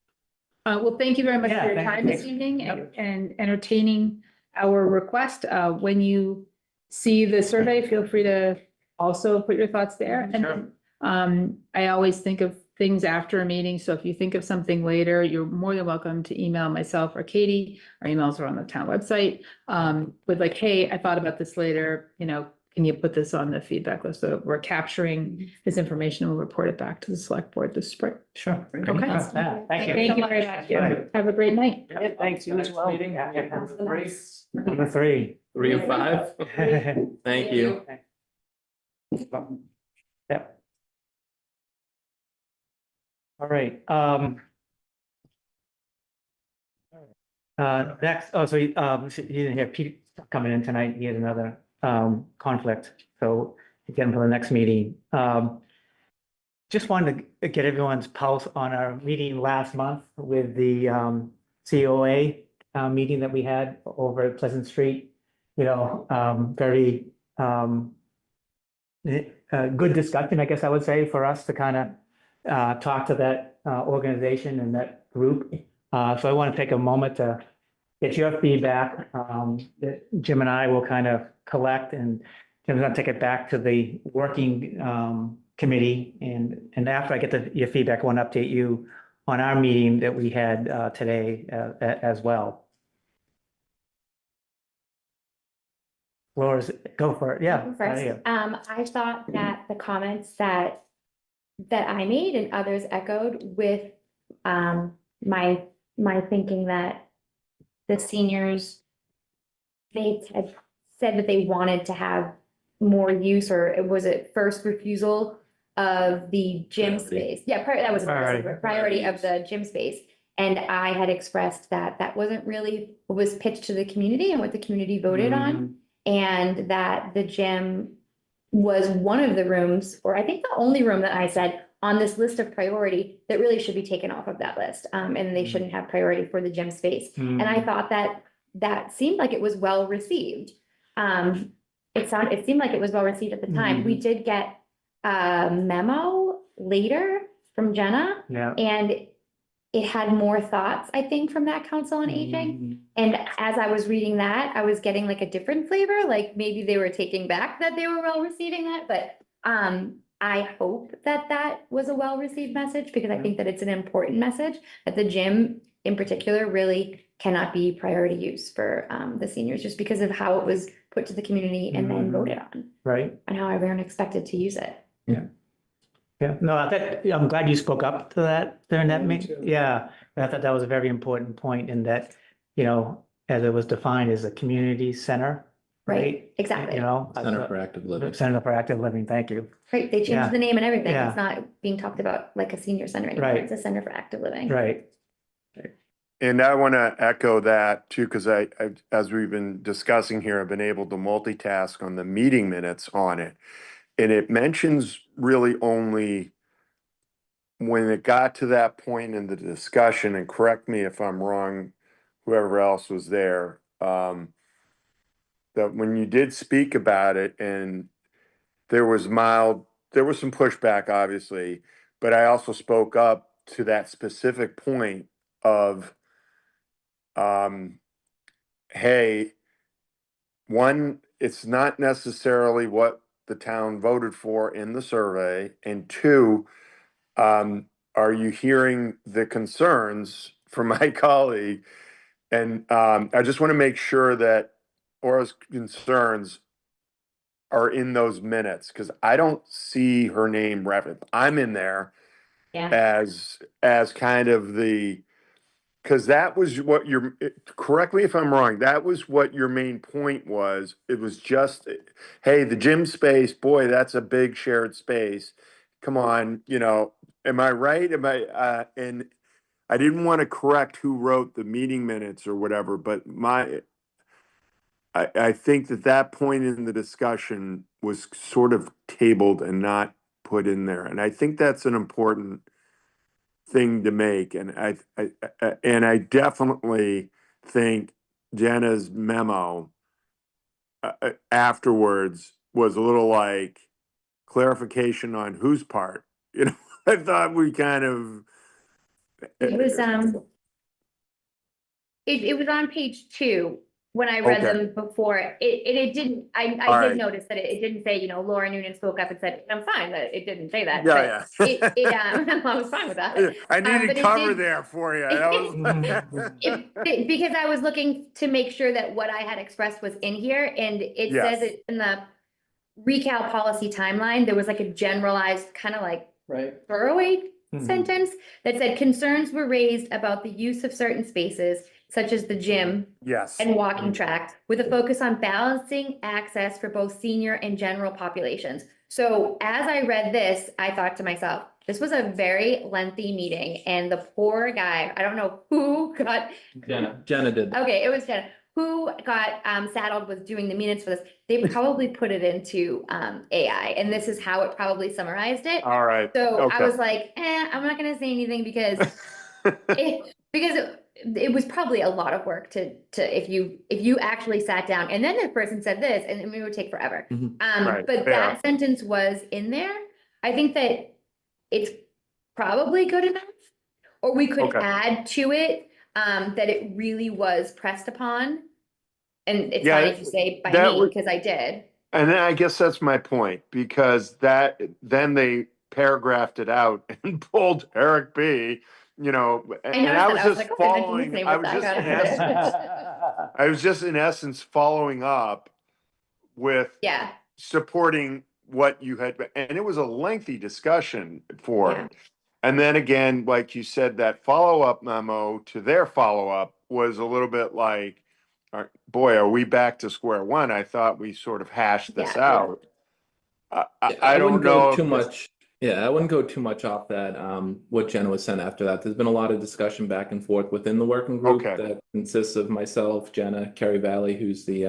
[SPEAKER 9] Well, thank you very much
[SPEAKER 3] Yeah,
[SPEAKER 9] for your
[SPEAKER 3] thank-
[SPEAKER 9] time this
[SPEAKER 3] thanks.
[SPEAKER 9] evening
[SPEAKER 3] Yep.
[SPEAKER 9] and entertaining our request. When you see the survey, feel free to also put your thoughts there.
[SPEAKER 3] Sure.
[SPEAKER 9] And I always think of things after a meeting. So if you think of something later, you're more than welcome to email myself or Katie. Our emails are on the town website. With like, hey, I thought about this later, you know, can you put this on the feedback list? So we're capturing this information. We'll report it back to the select board this spring.
[SPEAKER 3] Sure.
[SPEAKER 9] Okay.
[SPEAKER 3] Thank you.
[SPEAKER 9] Thank you very much.
[SPEAKER 3] Bye.
[SPEAKER 9] Have a great night.
[SPEAKER 3] Thanks, you as well.
[SPEAKER 2] Meeting.
[SPEAKER 3] Number 3.
[SPEAKER 2] 3 of 5. Thank you.
[SPEAKER 3] Yep. All right, Next, oh, so he didn't have Pete coming in tonight. He had another conflict, so he get him for the next meeting. Just wanted to get everyone's pulse on our meeting last month with the COA meeting that we had over at Pleasant Street. You know, very good discussion, I guess I would say, for us to kind of talk to that organization and that group. So I want to take a moment to get your feedback. That Jim and I will kind of collect, and Jim's gonna take it back to the working committee. And after I get your feedback, I want to update you on our meeting that we had today as well. Laura's, go for it. Yeah.
[SPEAKER 4] First, I thought that the comments that I made and others echoed with my thinking that the seniors, they had said that they wanted to have more use, or it was it first refusal of the gym space. Yeah, that was a priority of the gym space. And I had expressed that that wasn't really what was pitched to the community and what the community voted on. And that the gym was one of the rooms, or I think the only room that I said on this list of priority that really should be taken off of that list. And they shouldn't have priority for the gym space. And I thought that seemed like it was well received. It seemed like it was well received at the time. We did get a memo later from Jenna.
[SPEAKER 3] Yeah.
[SPEAKER 4] And it had more thoughts, I think, from that Council on Aging. And as I was reading that, I was getting like a different flavor, like maybe they were taking back that they were well receiving that, but I hope that that was a well-received message, because I think that it's an important message that the gym in particular really cannot be priority use for the seniors, just because of how it was put to the community and then voted on.
[SPEAKER 3] Right.
[SPEAKER 4] And how everyone expected to use it.
[SPEAKER 3] Yeah. Yeah, no, I'm glad you spoke up to that during that meeting. Yeah, I thought that was a very important point, in that, you know, as it was defined as a community center, right?
[SPEAKER 4] Exactly.
[SPEAKER 3] You know.
[SPEAKER 2] Center for Active Living.
[SPEAKER 3] Center for Active Living, thank you.
[SPEAKER 4] Right, they
[SPEAKER 3] Yeah.
[SPEAKER 4] changed the name and everything.
[SPEAKER 3] Yeah.
[SPEAKER 4] It's not being talked about like a senior center anymore.
[SPEAKER 3] Right.
[SPEAKER 4] It's a center for active living.
[SPEAKER 3] Right.
[SPEAKER 7] And I want to echo that too, because I, as we've been discussing here, I've been able to multitask on the meeting minutes on it. And it mentions really only when it got to that point in the discussion, and correct me if I'm wrong, whoever else was there, that when you did speak about it, and there was some pushback, obviously, but I also spoke up to that specific point of, hey, one, it's not necessarily what the town voted for in the survey, and two, are you hearing the concerns from my colleague? And I just want to make sure that Aura's concerns are in those minutes, because I don't see her name referenced. I'm in there as kind of the, because that was what correct me if I'm wrong, that was what your main point was. It was just, hey, the gym space, boy, that's a big shared space. Come on, you know, am I right? And I didn't want to correct who wrote the meeting minutes or whatever, but I think that point in the discussion was sort of tabled and not put in there. And I think that's an important thing to make. And I definitely think Jenna's memo afterwards was a little like clarification on whose part. You know, I thought we kind of.
[SPEAKER 4] It was it was on page 2 when I read them before. It didn't, I did notice that it didn't say, you know, Laura Noonan spoke up and said, I'm fine that it didn't say that.
[SPEAKER 7] Yeah,
[SPEAKER 4] but I was fine with that.
[SPEAKER 7] I needed
[SPEAKER 4] but it
[SPEAKER 7] cover
[SPEAKER 4] did-
[SPEAKER 7] there for you. That was.
[SPEAKER 4] Because I was looking to make sure that what I had expressed was in here, and it
[SPEAKER 7] Yes.
[SPEAKER 4] says it in the recal policy timeline, there was like a generalized kind of like throwaway sentence that said concerns were raised about the use of certain spaces, such as the gym
[SPEAKER 7] Yes.
[SPEAKER 4] and walking track, with a focus on balancing access for both senior and general populations. So as I read this, I thought to myself, This was a very lengthy meeting and the poor guy, I don't know who got.
[SPEAKER 2] Jenna did.
[SPEAKER 4] Okay, it was Jenna, who got saddled with doing the minutes for this. They probably put it into AI and this is how it probably summarized it.
[SPEAKER 7] All right.
[SPEAKER 4] So I
[SPEAKER 7] Okay.
[SPEAKER 4] was like, I'm not gonna say anything because it was probably a lot of work to if you actually sat down and then the person said this and it would take forever.
[SPEAKER 2] Mhm.
[SPEAKER 7] Right,
[SPEAKER 4] But
[SPEAKER 7] fair.
[SPEAKER 4] that sentence was in there. I think that it's probably good enough. Or we could
[SPEAKER 7] Okay.
[SPEAKER 4] add to it that it really was pressed upon. And it's
[SPEAKER 7] Yeah,
[SPEAKER 4] fine if you say by
[SPEAKER 7] that
[SPEAKER 4] me,
[SPEAKER 7] would-
[SPEAKER 4] because I did.
[SPEAKER 7] And then I guess that's my point, because then they paragraphed it out and pulled Eric B, and
[SPEAKER 4] I
[SPEAKER 7] I
[SPEAKER 4] noticed
[SPEAKER 7] was
[SPEAKER 4] that. I was
[SPEAKER 7] just
[SPEAKER 4] like, oh, I mentioned his
[SPEAKER 7] following,
[SPEAKER 4] name
[SPEAKER 7] I
[SPEAKER 4] with
[SPEAKER 7] was
[SPEAKER 4] that
[SPEAKER 7] just in
[SPEAKER 4] guy.
[SPEAKER 7] essence, I was just in essence following up with
[SPEAKER 4] Yeah,
[SPEAKER 7] supporting what you had, and it was a lengthy discussion for
[SPEAKER 4] Yeah.
[SPEAKER 7] it. And then again, like you said, that follow-up memo to their follow-up was a little bit like, boy, are we back to square one? I thought we sort of hashed this
[SPEAKER 4] Yeah.
[SPEAKER 7] out. I
[SPEAKER 2] I
[SPEAKER 7] don't
[SPEAKER 2] wouldn't go
[SPEAKER 7] know.
[SPEAKER 2] too much. Yeah, I wouldn't go too much off that, what Jenna was sent after that. There's been a lot of discussion back and forth within the working group
[SPEAKER 7] Okay.
[SPEAKER 2] that consists of myself, Jenna, Carrie Valley, who's the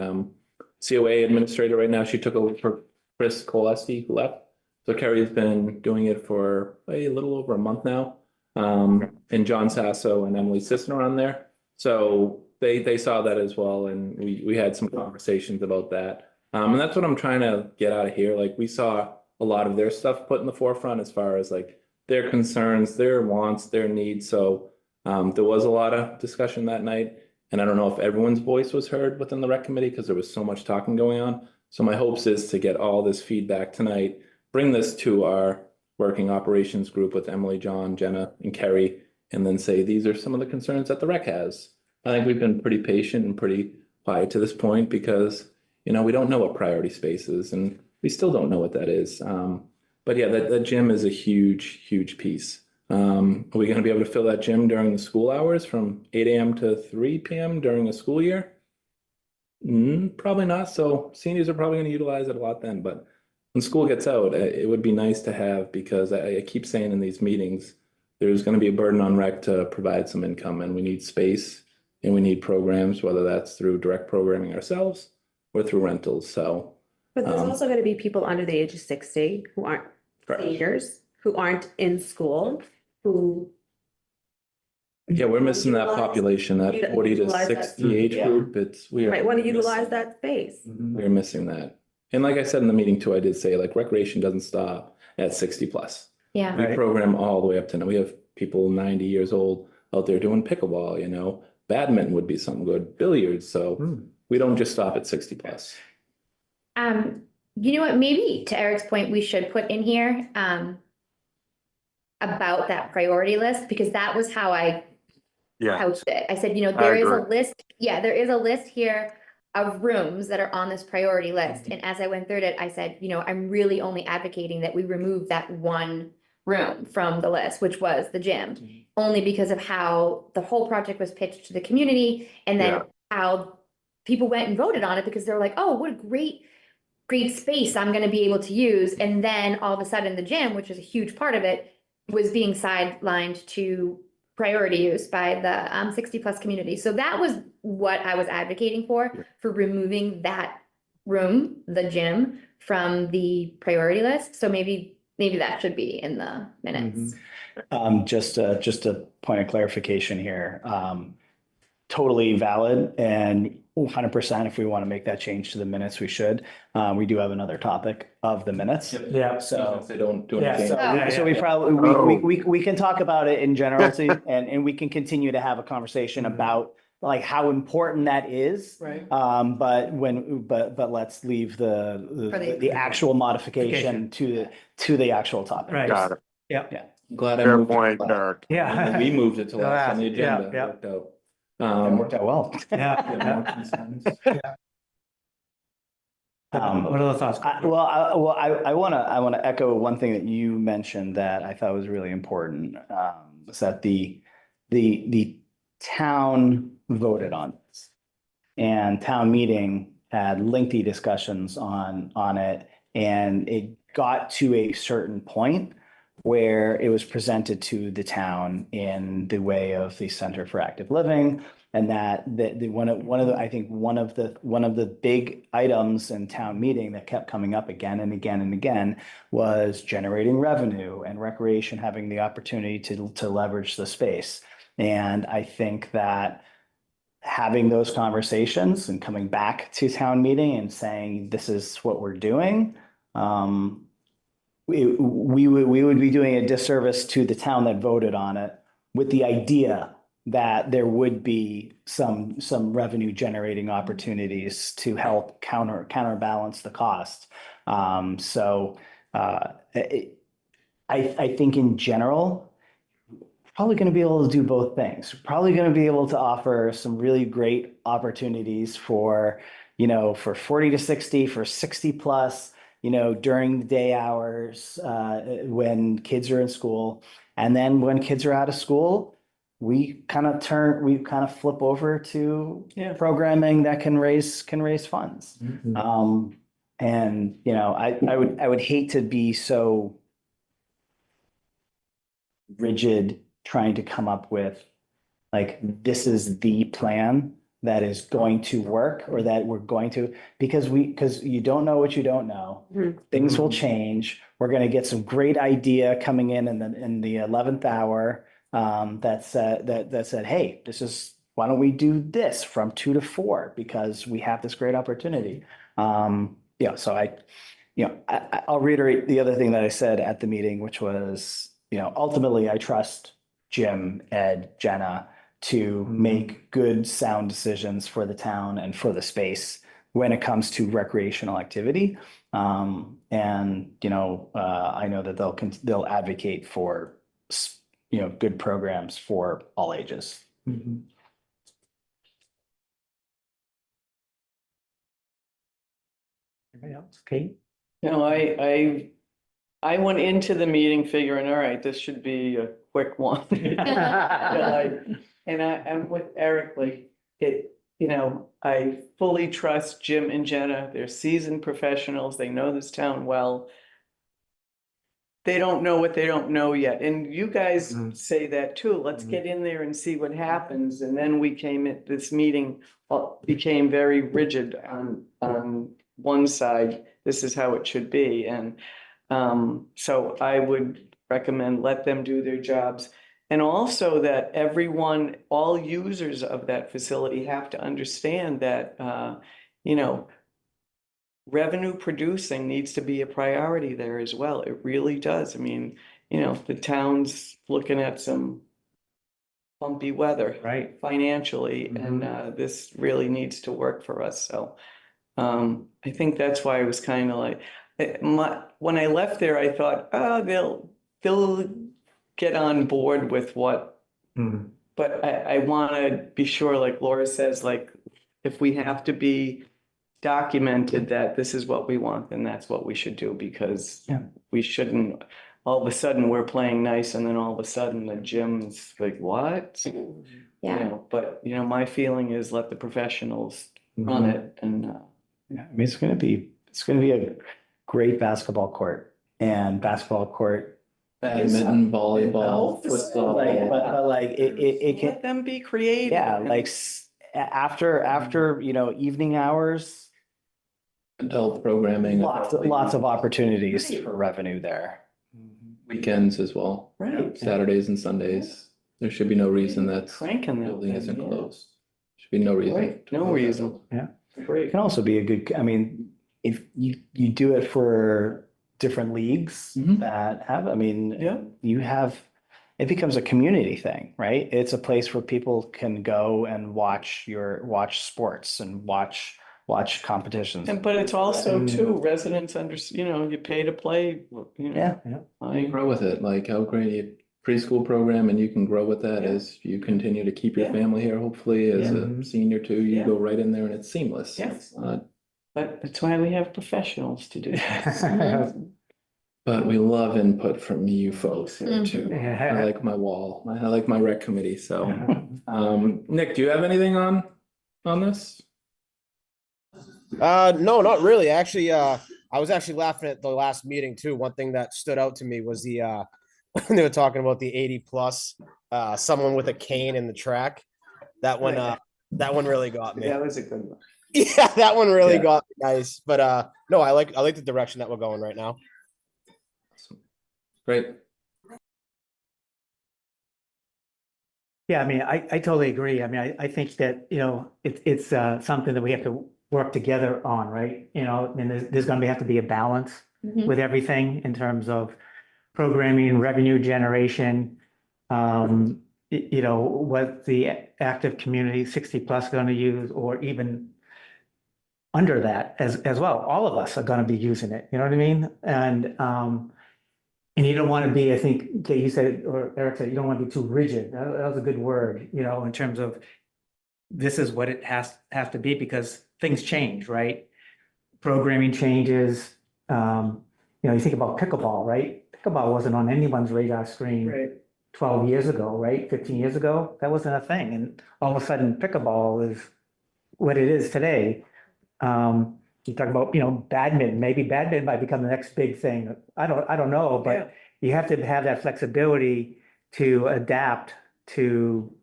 [SPEAKER 2] COA administrator right now. She took over for Chris Koleski, who left. So Carrie's been doing it for a little over a month now. And John Sasso and Emily Sisson are on there. So they saw that as well, and we had some conversations about that. And that's what I'm trying to get out of here. Like, we saw a lot of their stuff put in the forefront as far as like their concerns, their wants, their needs. So there was a lot of discussion that night. And I don't know if everyone's voice was heard within the rec committee because there was so much talking going on. So my hopes is to get all this feedback tonight, bring this to our working operations group with Emily, John, Jenna, and Kerry, and then say, these are some of the concerns that the rec has. I think we've been pretty patient and pretty quiet to this point because, we don't know what priority space is and we still don't know what that is. But yeah, that gym is a huge, huge piece. Are we going to be able to fill that gym during the school hours from 8 a.m. to 3 p.m. during a school year? Probably not. So seniors are probably going to utilize it a lot then. But when school gets out, it would be nice to have, because I keep saying in these meetings, there's going to be a burden on rec to provide some income, and we need space and we need programs, whether that's through direct programming ourselves or through rentals. So,
[SPEAKER 5] But there's also going to be people under the age of 60 who aren't seniors, who aren't in school, who.
[SPEAKER 2] yeah, we're missing that population, that 40 to
[SPEAKER 5] Utilize that.
[SPEAKER 2] 60 age
[SPEAKER 5] Yeah.
[SPEAKER 2] group. We
[SPEAKER 5] Might want to
[SPEAKER 2] missing
[SPEAKER 5] utilize that space.
[SPEAKER 2] We're missing that. And like I said in the meeting too, I did say like recreation doesn't stop at 60 plus.
[SPEAKER 4] Yeah.
[SPEAKER 2] We program all the way up to now. We have people 90 years old out there doing pickleball, badminton would be something good, billiards. So we don't just stop at 60 plus.
[SPEAKER 4] You know what, maybe to Eric's point, we should put in here about that priority list, because that was how I couched it. I said, there is a
[SPEAKER 7] agree.
[SPEAKER 4] list, there is a list here of rooms that are on this priority list. And as I went through it, I said, I'm really only advocating that we remove that one room from the list, which was the gym, only because of how the whole project was pitched to the community, and then how people went and voted on it, because they were like, oh, what a great space I'm going to be able to use. And then all of a sudden the gym, which is a huge part of it, was being sidelined to priority use by the 60 plus community. So that was what I was advocating for removing that room, the gym, from the priority list. So maybe that should be in the minutes.
[SPEAKER 8] Just a point of clarification here. Totally valid, and 100%, if we want to make that change to the minutes, we should. We do have another topic of the minutes.
[SPEAKER 3] Yeah.
[SPEAKER 8] So
[SPEAKER 2] They don't do
[SPEAKER 3] Yeah,
[SPEAKER 2] anything.
[SPEAKER 8] So we probably, we can talk about it in generality, and we can continue to have a conversation about like how important that is.
[SPEAKER 3] Right.
[SPEAKER 8] But let's leave the actual modification to the actual topic.
[SPEAKER 3] Right.
[SPEAKER 7] Got it.
[SPEAKER 3] Yeah.
[SPEAKER 2] Glad I
[SPEAKER 7] Fair
[SPEAKER 2] moved it
[SPEAKER 7] point,
[SPEAKER 2] to last.
[SPEAKER 7] Eric.
[SPEAKER 3] Yeah.
[SPEAKER 2] We moved it to last on the
[SPEAKER 3] Yeah,
[SPEAKER 2] agenda.
[SPEAKER 3] yeah.
[SPEAKER 2] It worked out.
[SPEAKER 8] That worked out well.
[SPEAKER 3] Yeah.
[SPEAKER 2] more concerns.
[SPEAKER 3] What are the thoughts?
[SPEAKER 8] I want to echo one thing that you mentioned that I thought was really important. Was that the town voted on this, and town meeting had lengthy discussions on it, and it got to a certain point where it was presented to the town in the way of the Center for Active Living. And that one of the, I think one of the big items in town meeting that kept coming up again and again and again was generating revenue and recreation having the opportunity to leverage the space. And I think that having those conversations and coming back to town meeting and saying, this is what we're doing, we would be doing a disservice to the town that voted on it with the idea that there would be some revenue generating opportunities to help counterbalance the cost. I think in general, probably going to be able to do both things. Probably going to be able to offer some really great opportunities for, for 40 to 60, for 60 plus, during the day hours, when kids are in school. And then when kids are out of school, we kind of flip over to programming that can raise funds.
[SPEAKER 2] Mm-hmm.
[SPEAKER 8] I would hate to be so rigid trying to come up with like, this is the plan that is going to work, or that we're going to, because you don't know what you don't know. Things will change. We're going to get some great idea coming in the 11th hour that said, hey, why don't we do this from 2 to 4 because we have this great opportunity. I'll reiterate the other thing that I said at the meeting, which was, ultimately I trust Jim, Ed, Jenna to make good, sound decisions for the town and for the space when it comes to recreational activity. I know that they'll advocate for, good programs for all ages.
[SPEAKER 3] Anybody else? Kate?
[SPEAKER 1] I went into the meeting figuring, all right, this should be a quick one. And I'm with Eric, like I fully trust Jim and Jenna. They're seasoned professionals. They know this town well. They don't know what they don't know yet. And you guys say that too. Let's get in there and see what happens. And then this meeting became very rigid on one side. This is how it should be. And so I would recommend let them do their jobs. And also that all users of that facility have to understand that, revenue producing needs to be a priority there as well. It really does. I mean, the town's looking at some bumpy weather,
[SPEAKER 3] right,
[SPEAKER 1] financially, and this really needs to work for us. So I think that's why I was kind of like, when I left there, I thought, oh, they'll get on board with what, but I want to be sure, like Laura says, like if we have to be documented that this is what we want, then that's what we should do, because we shouldn't, all of a sudden we're playing nice and then all of a sudden the gym's like, what? But my feeling is let the professionals run it. And
[SPEAKER 8] it's going to be a great basketball court, and
[SPEAKER 2] badminton, volleyball, football.
[SPEAKER 8] It can
[SPEAKER 1] let them be creative.
[SPEAKER 8] Yeah, like after evening hours,
[SPEAKER 2] adult programming,
[SPEAKER 8] lots of opportunities for revenue there.
[SPEAKER 2] weekends as well.
[SPEAKER 1] Right.
[SPEAKER 2] Saturdays and Sundays. There should be no reason that
[SPEAKER 1] Cranking that
[SPEAKER 2] building
[SPEAKER 1] thing,
[SPEAKER 2] isn't
[SPEAKER 1] yeah.
[SPEAKER 2] closed. Should be no reason.
[SPEAKER 1] Right,
[SPEAKER 2] to
[SPEAKER 1] no
[SPEAKER 2] close that
[SPEAKER 1] reason.
[SPEAKER 2] building.
[SPEAKER 8] It
[SPEAKER 1] Great.
[SPEAKER 8] can also be a good, if you do it for different leagues that have, it becomes a community thing, right? It's a place where people can go and watch sports and watch competitions.
[SPEAKER 1] But it's also too, residents you pay to play,
[SPEAKER 8] Yeah.
[SPEAKER 2] You grow with it, like how great a preschool program, and you can grow with that as you continue to keep your family here, hopefully as a senior too, you go right in there and it's seamless.
[SPEAKER 1] Yeah.
[SPEAKER 2] It's not,
[SPEAKER 1] But that's why we have professionals to do this.
[SPEAKER 2] but we love input from you folks here too.
[SPEAKER 3] Yeah.
[SPEAKER 2] I like my wall. I like my rec committee. So, Nick, do you have anything on this?
[SPEAKER 6] No, not really. Actually, I was actually laughing at the last meeting too. One thing that stood out to me was the when they were talking about the 80+, someone with a cane in the track. That one really got me.
[SPEAKER 1] That was a good one.
[SPEAKER 6] Yeah, that one really
[SPEAKER 2] Yeah.
[SPEAKER 6] got me nice. But no, I like the direction that we're going right now.
[SPEAKER 2] Great.
[SPEAKER 3] Yeah, I mean, I totally agree. I mean, I think that, it's something that we have to work together on, right? And there's gonna have to be a balance
[SPEAKER 4] Mhm.
[SPEAKER 3] with everything in terms of programming, revenue generation. What the active community 60+ gonna use, or even under that as well. All of us are gonna be using it, you know what I mean? And you don't want to be, I think, Kate, you said, or Eric said, you don't want to be too rigid. That was a good word, in terms of this is what it has to be, because things change, right? Programming changes. You think about pickleball, right? Pickleball wasn't on anyone's radar screen
[SPEAKER 1] Right.
[SPEAKER 3] 12 years ago, right? 15 years ago, that wasn't a thing. And all of a sudden, pickleball is what it is today. You talk about, badminton, maybe badminton might become the next big thing. I don't know,
[SPEAKER 1] Yeah.
[SPEAKER 3] but you have to have that flexibility to adapt to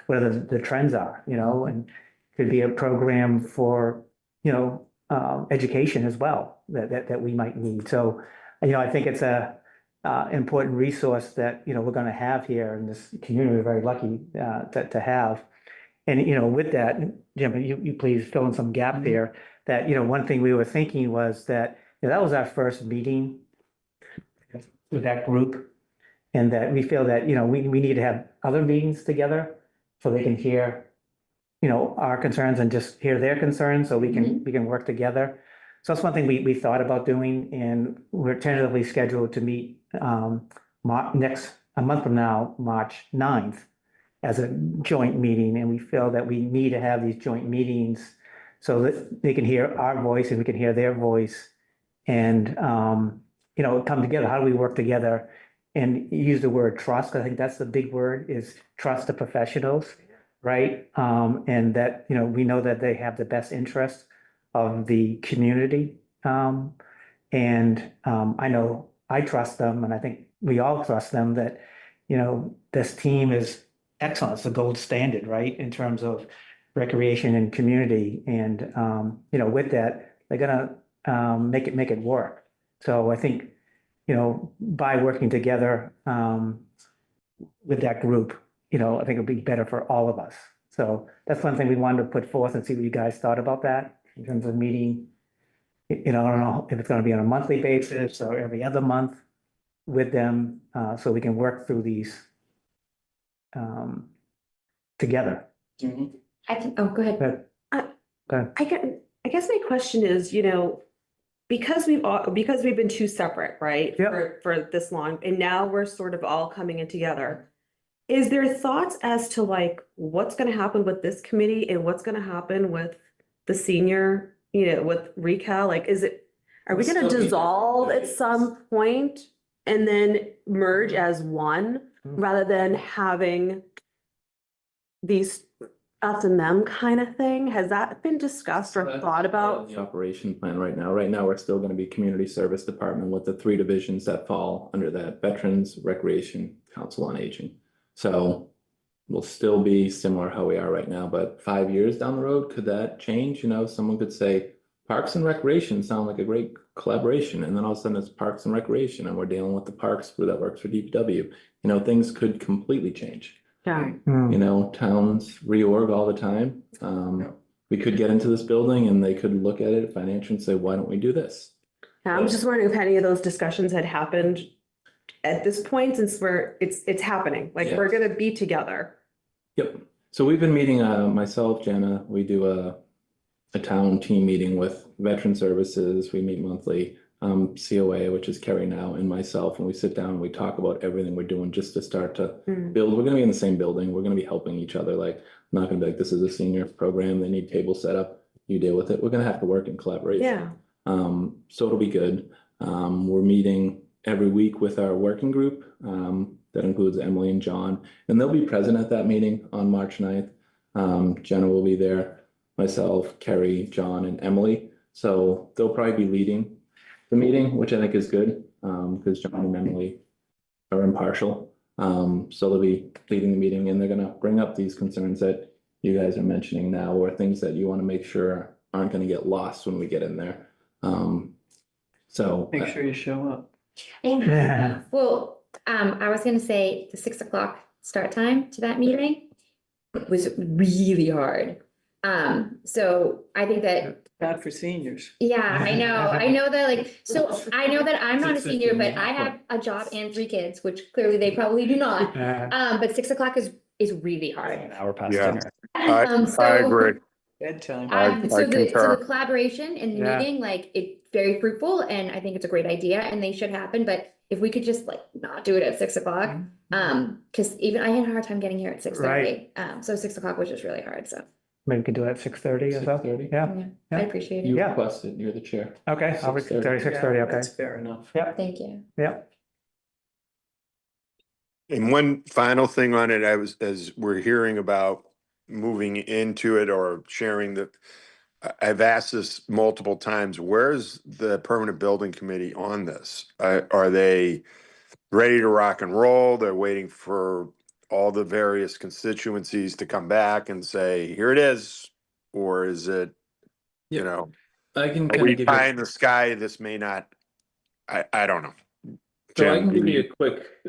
[SPEAKER 3] whether the trends are, and could be a program for, education as well that we might need. So, I think it's a important resource that, we're going to have here in this community. We're very lucky to have. And, with that, Jim, you please fill in some gap there, that, one thing we were thinking was that, that was our first meeting with that group. And that we feel that, we need to have other meetings together so they can hear, our concerns and just hear their concerns, so we can work together. So that's one thing we thought about doing, and we're tentatively scheduled to meet a month from now, March 9th, as a joint meeting, and we feel that we need to have these joint meetings so that they can hear our voice and we can hear their voice, and come together. How do we work together and use the word trust? I think that's the big word, is trust the professionals, right? And that, we know that they have the best interest of the community. I know I trust them, and I think we all trust them, that, this team is excellent. It's the gold standard, right? In terms of recreation and community. And, with that, they're gonna make it work. So I think, by working together with that group, I think it'll be better for all of us. So that's one thing we wanted to put forth and see what you guys thought about that in terms of meeting. I don't know if it's gonna be on a monthly basis or every other month with them, so we can work through these together.
[SPEAKER 4] I can, oh, go ahead.
[SPEAKER 3] Go ahead.
[SPEAKER 5] I guess my question is, because we've been two separate, right?
[SPEAKER 3] Yep.
[SPEAKER 5] For this long, and now we're sort of all coming in together. Is there thoughts as to like what's gonna happen with this committee and what's gonna happen with the senior, with ReCal? Like, are we gonna dissolve at some point and then merge as one, rather than having these us and them kind of thing? Has that been discussed or thought about?
[SPEAKER 2] The operation plan right now. Right now, we're still going to be community service department with the 3 divisions that fall under that: Veterans, Recreation, Council on Aging. So we'll still be similar how we are right now, but 5 years down the road, could that change? Someone could say Parks and Recreation sound like a great collaboration, and then all of a sudden it's Parks and Recreation, and we're dealing with the parks crew that works for DPW. Things could completely change.
[SPEAKER 5] Yeah.
[SPEAKER 2] Towns reorg all the time. We could get into this building and they could look at it financially and say, why don't we do this?
[SPEAKER 5] I'm just wondering if any of those discussions had happened at this point, since it's happening, like
[SPEAKER 2] Yeah.
[SPEAKER 5] we're gonna be together.
[SPEAKER 2] Yep. So we've been meeting, myself, Jenna, we do a town team meeting with Veteran Services. We meet monthly. COA, which is Kerry now, and myself, and we sit down and we talk about everything we're doing just to start to build. We're going to be in the same building. We're going to be helping each other. Like, I'm not going to be like, this is a senior program. They need table set up. You deal with it. We're going to have to work in collaboration.
[SPEAKER 5] Yeah.
[SPEAKER 2] So it'll be good. We're meeting every week with our working group. That includes Emily and John, and they'll be present at that meeting on March 9th. Jenna will be there, myself, Kerry, John, and Emily. So they'll probably be leading the meeting, which I think is good, because John and Emily are impartial. So they'll be leading the meeting and they're gonna bring up these concerns that you guys are mentioning now, or things that you want to make sure aren't gonna get lost when we get in there. So.
[SPEAKER 1] Make sure you show up.
[SPEAKER 3] Yeah.
[SPEAKER 4] Well, I was gonna say the 6 o'clock start time to that meeting was really hard. So I think that,
[SPEAKER 1] Bad for seniors.
[SPEAKER 4] yeah, I know that like, so I know that I'm not a senior, but I have a job and 3 kids, which clearly they probably do not. But 6 o'clock is really hard.
[SPEAKER 8] An hour past
[SPEAKER 7] Yeah.
[SPEAKER 8] dinner.
[SPEAKER 7] I
[SPEAKER 4] So,
[SPEAKER 7] agree.
[SPEAKER 1] Bedtime.
[SPEAKER 7] I
[SPEAKER 4] so the
[SPEAKER 7] concur.
[SPEAKER 4] collaboration in the
[SPEAKER 3] Yeah.
[SPEAKER 4] meeting, like, it's very fruitful and I think it's a great idea and they should happen, but if we could just like not do it at 6 o'clock, cause even I had a hard time getting here at 6:30. So 6 o'clock was just really hard, so
[SPEAKER 3] Maybe we could do it at 6:30 or so.
[SPEAKER 2] 6:30?
[SPEAKER 3] Yeah,
[SPEAKER 4] I
[SPEAKER 3] Yeah.
[SPEAKER 4] appreciate
[SPEAKER 2] You
[SPEAKER 4] it.
[SPEAKER 3] Yeah.
[SPEAKER 2] requested, you're the chair.
[SPEAKER 3] okay, I'll be
[SPEAKER 2] 6:30.
[SPEAKER 3] 6:30, okay.
[SPEAKER 1] That's fair enough.
[SPEAKER 4] Thank you.
[SPEAKER 3] Yeah,
[SPEAKER 7] And one final thing on it, as we're hearing about moving into it or sharing I've asked this multiple times, where's the permanent building committee on this? Are they ready to rock and roll? They're waiting for all the various constituencies to come back and say, here it is? Or is it, you
[SPEAKER 2] Yeah.
[SPEAKER 7] know,
[SPEAKER 2] I can
[SPEAKER 7] are
[SPEAKER 2] kind
[SPEAKER 7] we
[SPEAKER 2] of give
[SPEAKER 7] pie
[SPEAKER 2] you,
[SPEAKER 7] in the sky? This may not, I don't know.
[SPEAKER 2] so I
[SPEAKER 7] Jim,
[SPEAKER 2] can give you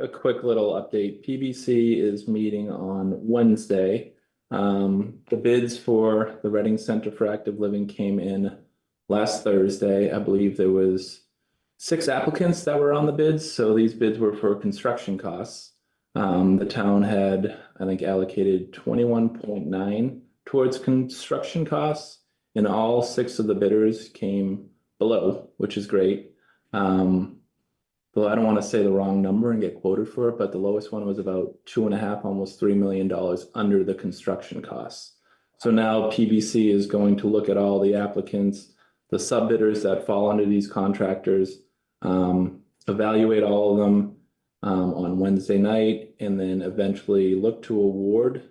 [SPEAKER 2] a quick little update. PBC is meeting on Wednesday. The bids for the Reading Center for Active Living came in last Thursday. I believe there was 6 applicants that were on the bids, so these bids were for construction costs. The town had, I think, allocated 21.9 towards construction costs, and all 6 of the bidders came below, which is great. Well, I don't want to say the wrong number and get quoted for it, but the lowest one was about 2.5, almost $3 million under the construction costs. So now PBC is going to look at all the applicants, the sub bidders that fall under these contractors, evaluate all of them on Wednesday night, and then eventually look to award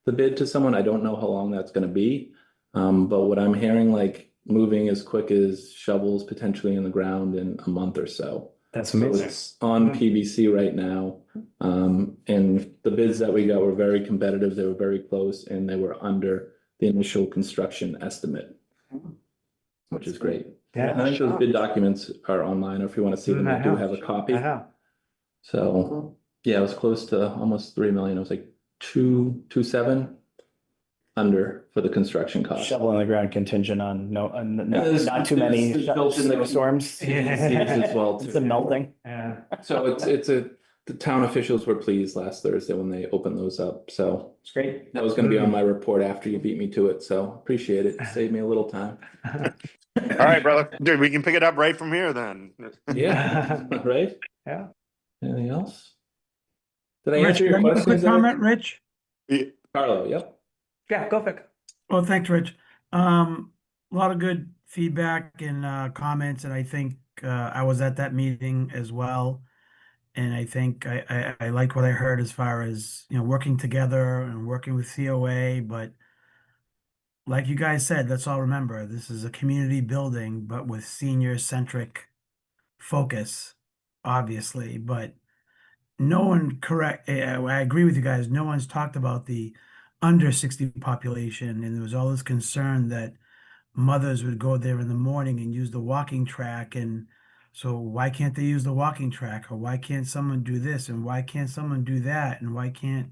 [SPEAKER 2] the bid to someone. I don't know how long that's going to be, but what I'm hearing, like, moving as quick as shovels potentially in the ground in a month or so.
[SPEAKER 8] That's
[SPEAKER 2] So
[SPEAKER 8] amazing.
[SPEAKER 2] it's on PBC right now. And the bids that we got were very competitive. They were very close and they were under the initial construction estimate, which is great.
[SPEAKER 3] Yeah.
[SPEAKER 2] I think those bid documents are online, or if you want to see them, I do have a copy. So, yeah, it was close to almost 3 million. It was like 2.7 under for the construction cost.
[SPEAKER 8] Shovel in the ground contingent on
[SPEAKER 2] There's-
[SPEAKER 8] not too many
[SPEAKER 2] there's built in the
[SPEAKER 8] snowstorms.
[SPEAKER 2] as well, too.
[SPEAKER 8] It's the melting.
[SPEAKER 3] Yeah.
[SPEAKER 2] So the town officials were pleased last Thursday when they opened those up, so
[SPEAKER 8] It's great.
[SPEAKER 2] that was gonna be on my report after you beat me to it, so appreciate it, saved me a little time.
[SPEAKER 7] all right, brother, dude, we can pick it up right from here then.
[SPEAKER 2] Yeah, right?
[SPEAKER 3] Yeah.
[SPEAKER 2] Anything else? Did I
[SPEAKER 11] Rich,
[SPEAKER 2] answer your
[SPEAKER 11] can I make a quick
[SPEAKER 2] questions? Eric?
[SPEAKER 11] comment, Rich?
[SPEAKER 2] Carlo, yep.
[SPEAKER 3] Yeah, go Vic.
[SPEAKER 11] Oh, thanks, Rich. A lot of good feedback and comments, and I think I was at that meeting as well. And I think I like what I heard as far as, working together and working with COA, but like you guys said, let's all remember, this is a community building, but with senior-centric focus, obviously, but no one I agree with you guys. No one's talked about the under 60 population, and there was all this concern that mothers would go there in the morning and use the walking track. And so why can't they use the walking track? Or why can't someone do this? And why can't someone do that? And why can't,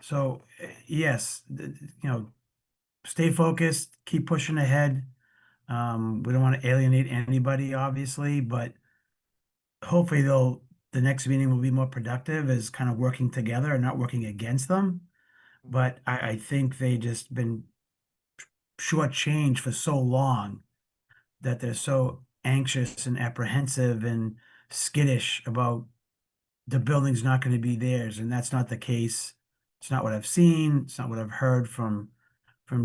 [SPEAKER 11] so yes, stay focused, keep pushing ahead. We don't want to alienate anybody, obviously, but hopefully the next meeting will be more productive as kind of working together and not working against them. But I think they just been shortchanged for so long that they're so anxious and apprehensive and skittish about the building's not going to be theirs. And that's not the case. It's not what I've seen. It's not what I've heard from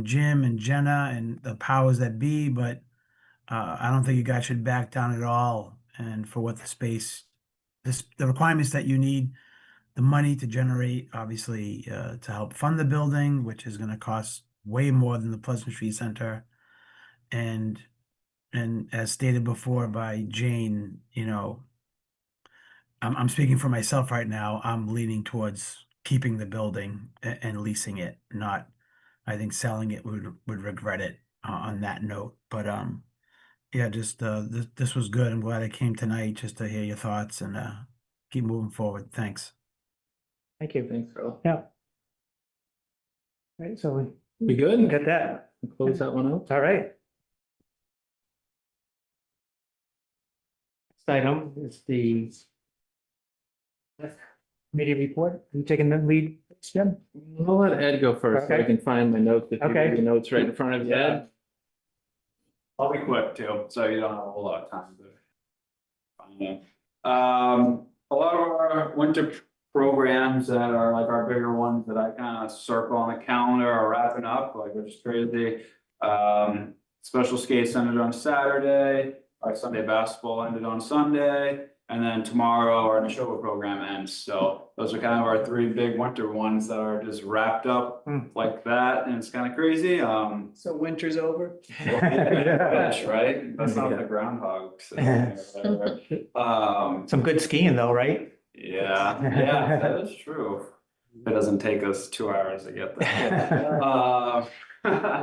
[SPEAKER 11] Jim and Jenna and the powers that be, but I don't think you guys should back down at all. And for what the requirements that you need, the money to generate, obviously, to help fund the building, which is going to cost way more than the Pleasant Street Center. And as stated before by Jane, I'm speaking for myself right now. I'm leaning towards keeping the building and leasing it, not, I think selling it would regret it on that note. But yeah, just this was good. I'm glad I came tonight just to hear your thoughts and keep moving forward. Thanks.
[SPEAKER 3] Thank you.
[SPEAKER 2] Thanks, Earl.
[SPEAKER 3] Yeah. Right, so
[SPEAKER 2] We
[SPEAKER 3] we
[SPEAKER 2] good?
[SPEAKER 3] got that.
[SPEAKER 2] Close that one out.
[SPEAKER 3] All right. Next item is the media report. You taking the lead, Jim?
[SPEAKER 2] I'll let Ed go first, so I
[SPEAKER 3] Okay.
[SPEAKER 2] can find my notes. If you
[SPEAKER 3] Okay.
[SPEAKER 2] have your notes right in front of you, Ed.
[SPEAKER 12] I'll be quick too, so you don't have a whole lot of time to. A lot of our winter programs that are like our bigger ones that I kind of circle on the calendar are wrapping up, like which is crazy. Special skates ended on Saturday, our Sunday basketball ended on Sunday, and then tomorrow our Neshoba program ends. So those are kind of our three big winter ones that are just wrapped up like that, and it's kind of crazy.
[SPEAKER 1] So winter's over?
[SPEAKER 12] Wish, right? That's not the groundhog.
[SPEAKER 3] Some good skiing though, right?
[SPEAKER 12] Yeah, that is true. It doesn't take us 2 hours to get there.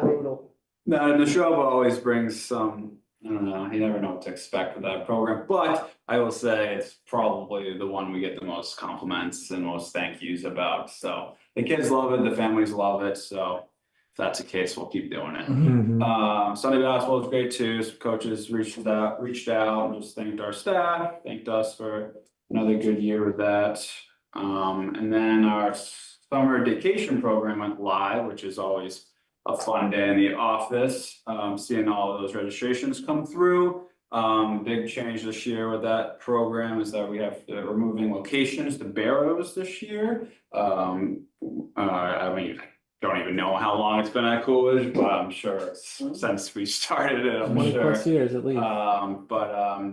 [SPEAKER 1] Brutal.
[SPEAKER 12] No, the show always brings some, I don't know, you never know what to expect with that program, but I will say it's probably the one we get the most compliments and most thank yous about. So the kids love it, the families love it. So if that's the case, we'll keep doing it. Sunday basketball is great too. Some coaches reached out and just thanked our staff, thanked us for another good year with that. And then our summer vacation program went live, which is always a fun day in the office, seeing all of those registrations come through. Big change this year with that program is that we have we're moving locations to Barrows this year. I mean, don't even know how long it's been at Coolidge, but I'm sure since we started it, I'm
[SPEAKER 2] 20
[SPEAKER 12] sure.
[SPEAKER 2] plus years at least.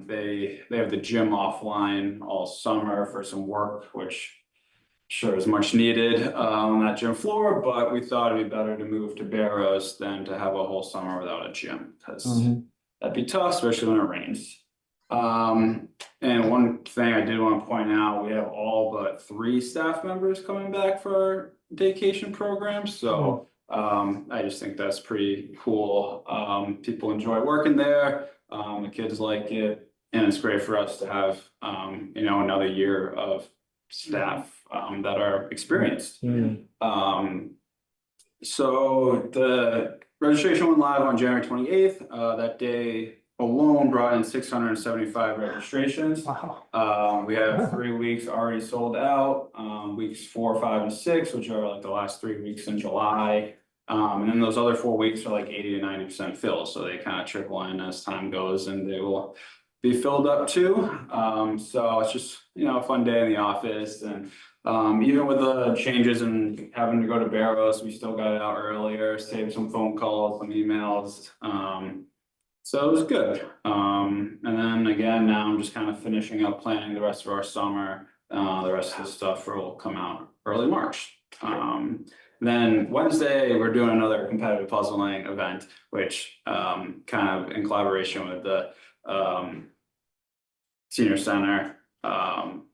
[SPEAKER 12] They have the gym offline all summer for some work, which sure is much needed on that gym floor, but we thought it'd be better to move to Barrows than to have a whole summer without a gym, because that'd be tough, especially when it rains. And one thing I did want to point out, we have all but 3 staff members coming back for our vacation program. So I just think that's pretty cool. People enjoy working there. The kids like it, and it's great for us to have another year of staff that are experienced. So the registration went live on January 28th. That day alone brought in 675 registrations.
[SPEAKER 3] Wow.
[SPEAKER 12] We have 3 weeks already sold out. Weeks 4, 5, and 6, which are like the last 3 weeks in July. And then those other 4 weeks are like 80 to 90% filled. So they kind of trickle in as time goes, and they will be filled up too. So it's just, a fun day in the office. And even with the changes and having to go to Barrows, we still got it out earlier, saved some phone calls, some emails. So it was good. And then again, now I'm just kind of finishing up planning the rest of our summer. The rest of the stuff will come out early March. Then Wednesday, we're doing another competitive puzzling event, which kind of in collaboration with the senior center,